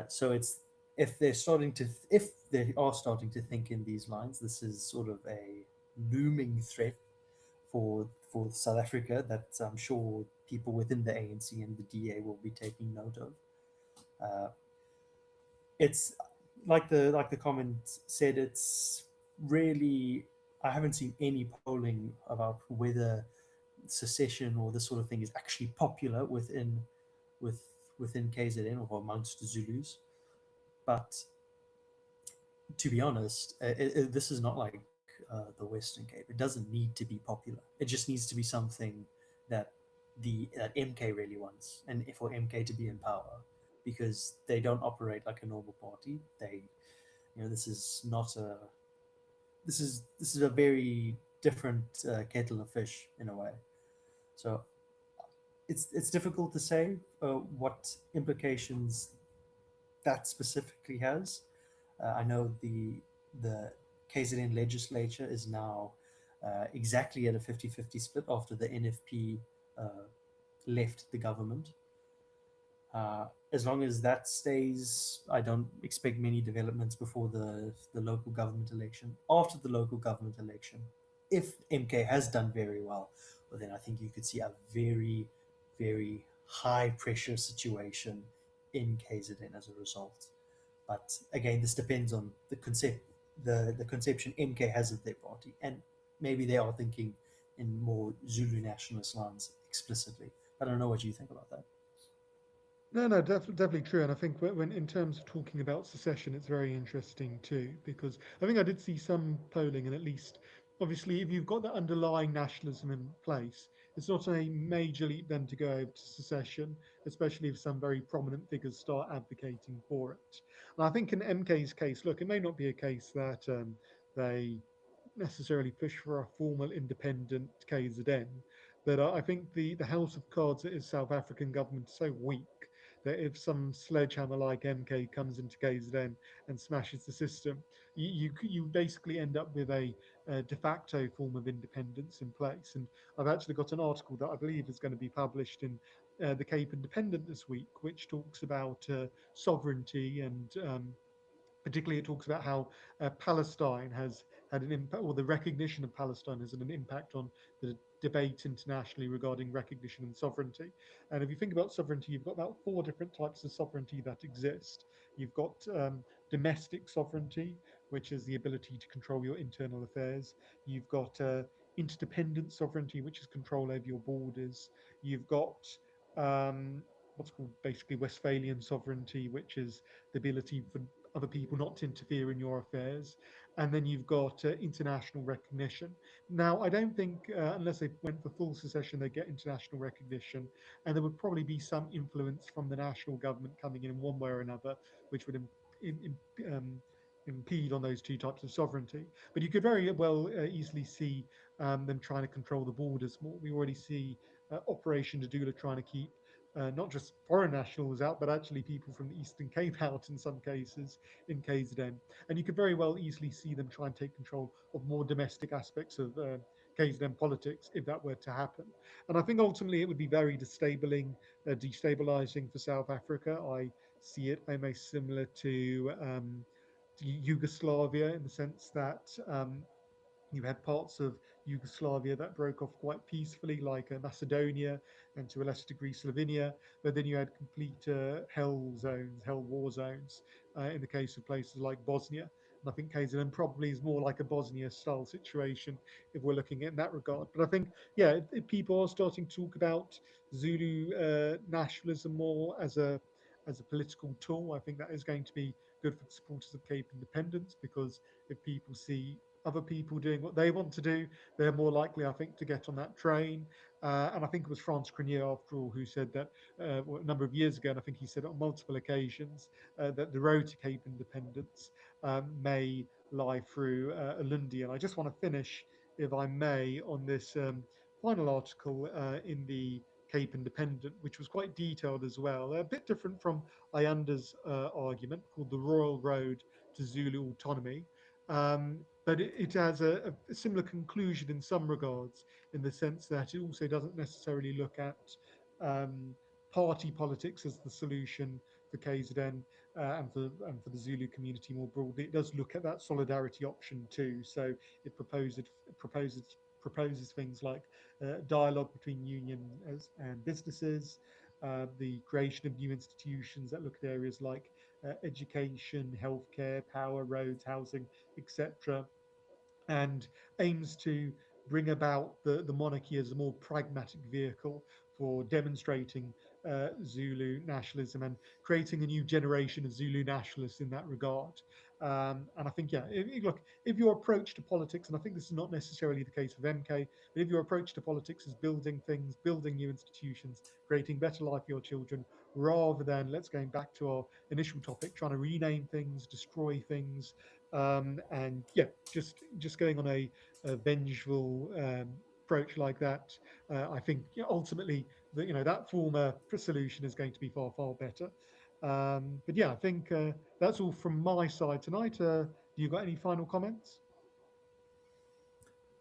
So it's if they are starting to think in these lines, this is sort of a looming threat for South Africa that I'm sure people within the ANC and the DA will be taking note of. Uh, it's like the comment said. It's really, I haven't seen any polling about whether secession or this sort of thing is actually popular with within KZN or amongst the Zulus. But to be honest, this is not like the Western Cape. It doesn't need to be popular. It just needs to be something that that MK really wants, and for MK to be in power, because they don't operate like a normal party. This is not a this is a very different kettle of fish in a way. So it's difficult to say what implications that specifically has. I know the KZN legislature is now exactly at a 50-50 split after the NFP uh, left the government. As long as that stays, I don't expect many developments before the local government election. After the local government election, if MK has done very well, then I think you could see a very, very high pressure situation in KZN as a result. But again, this depends on the conception MK has of their party, and maybe they are thinking in more Zulu nationalist lines explicitly. I don't know what you think about that. No, no, definitely true. And I think when in terms of talking about secession, it's very interesting too, because I think I did see some polling, and at least, obviously, if you've got that underlying nationalism in place, it's not a major leap then to go over to secession, especially if some very prominent figures start advocating for it. And I think in MK's case, look, it may not be a case that they necessarily push for a formal independent KZN. But I think the house of cards that is South African government is so weak that if some sledgehammer like MK comes into KZN and smashes the system, you basically end up with a de facto form of independence in place. And I've actually got an article that I believe is going to be published in the Cape Independent this week, which talks about sovereignty and particularly, it talks about how Palestine has had an impact, or the recognition of Palestine has had an impact on the debate internationally regarding recognition and sovereignty. And if you think about sovereignty, you've got about four different types of sovereignty that exist. You've got domestic sovereignty, which is the ability to control your internal affairs. You've got interdependent sovereignty, which is control over your borders. You've got um, what's called basically Westphalian sovereignty, which is the ability for other people not to interfere in your affairs. And then you've got international recognition. Now, I don't think, unless they went for full secession, they get international recognition. And there would probably be some influence from the national government coming in one way or another, which would impede on those two types of sovereignty. But you could very well easily see them trying to control the borders more. We already see Operation Dadula trying to keep not just foreign nationals out, but actually people from the Eastern Cape out in some cases in KZN. And you could very well easily see them try and take control of more domestic aspects of KZN politics if that were to happen. And I think ultimately it would be very destabilizing for South Africa. I see it almost similar to Yugoslavia in the sense that you had parts of Yugoslavia that broke off quite peacefully, like Macedonia and to a lesser degree Slovenia. But then you had complete hell zones, hell war zones in the case of places like Bosnia. And I think KZN probably is more like a Bosnia style situation if we're looking in that regard. But I think, yeah, if people are starting to talk about Zulu nationalism more as a political tool, I think that is going to be good for the supporters of Cape independence because if people see other people doing what they want to do, they're more likely, I think, to get on that train. And I think it was France Crenier, after all, who said that a number of years ago, and I think he said it on multiple occasions, that the road to Cape Independence may lie through Alundi. And I just want to finish, if I may, on this final article in the Cape Independent, which was quite detailed as well, a bit different from Ayanda's argument, called the Royal Road to Zulu Autonomy. But it has a similar conclusion in some regards, in the sense that it also doesn't necessarily look at um, party politics as the solution for KZN and for the Zulu community more broadly. It does look at that solidarity option too. So it proposes things like dialogue between unions and businesses, the creation of new institutions that look at areas like education, healthcare, power, roads, housing, etc., and aims to bring about the monarchy as a more pragmatic vehicle for demonstrating Zulu nationalism and creating a new generation of Zulu nationalists in that regard. And I think, yeah, look, if your approach to politics, and I think this is not necessarily the case with MK, but if your approach to politics is building things, building new institutions, creating better life for your children, rather than, let's going back to our initial topic, trying to rename things, destroy things, and yeah, just going on a vengeful approach like that, I think, yeah, ultimately that former solution is going to be far better. But yeah, I think that's all from my side tonight. Do you got any final comments?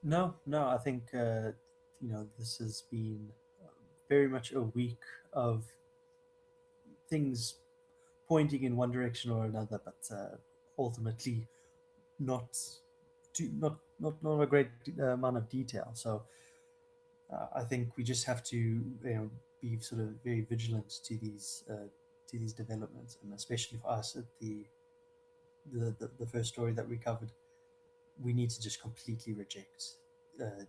No, no, I think this has been very much a week of things pointing in one direction or another, but ultimately not not a great amount of detail. So I think we just have to be sort of very vigilant to these developments, and especially for us at the first story that we covered, we need to just completely reject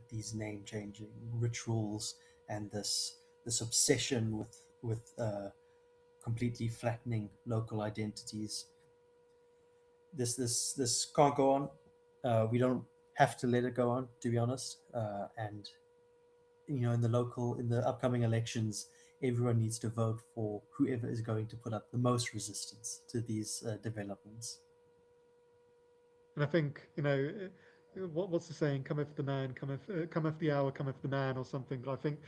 these name changing rituals and this obsession with completely flattening local identities. This can't go on. We don't have to let it go on, to be honest. And in the upcoming elections, everyone needs to vote for whoever is going to put up the most resistance to these developments. And I think, what's the saying? Cometh the man, cometh the hour, cometh the man, or something. But I think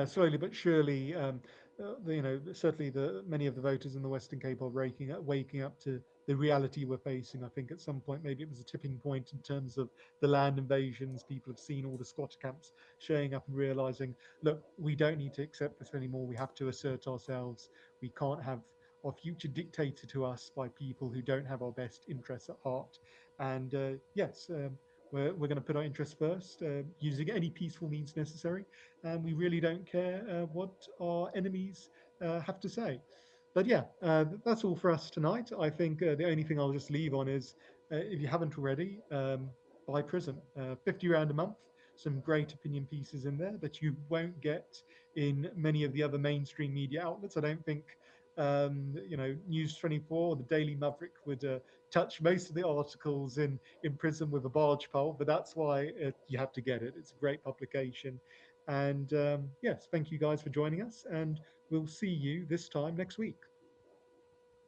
slowly but surely, certainly the many of the voters in the Western Cape are waking up to the reality we're facing. I think at some point maybe it was a tipping point in terms of the land invasions. People have seen all the squatter camps showing up and realizing, look, we don't need to accept this anymore. We have to assert ourselves. We can't have our future dictated to us by people who don't have our best interests at heart. And yes, we're going to put our interests first, using any peaceful means necessary. And we really don't care what our enemies have to say. But yeah, that's all for us tonight. I think the only thing I'll just leave on is, if you haven't already, buy Prism. 50 rand a month, some great opinion pieces in there that you won't get in many of the other mainstream media outlets. I don't think News 24 or the Daily Maverick would touch most of the articles in Prism with a barge pole, but that's why you have to get it. It's a great publication. And yes, thank you guys for joining us, and we'll see you this time next week.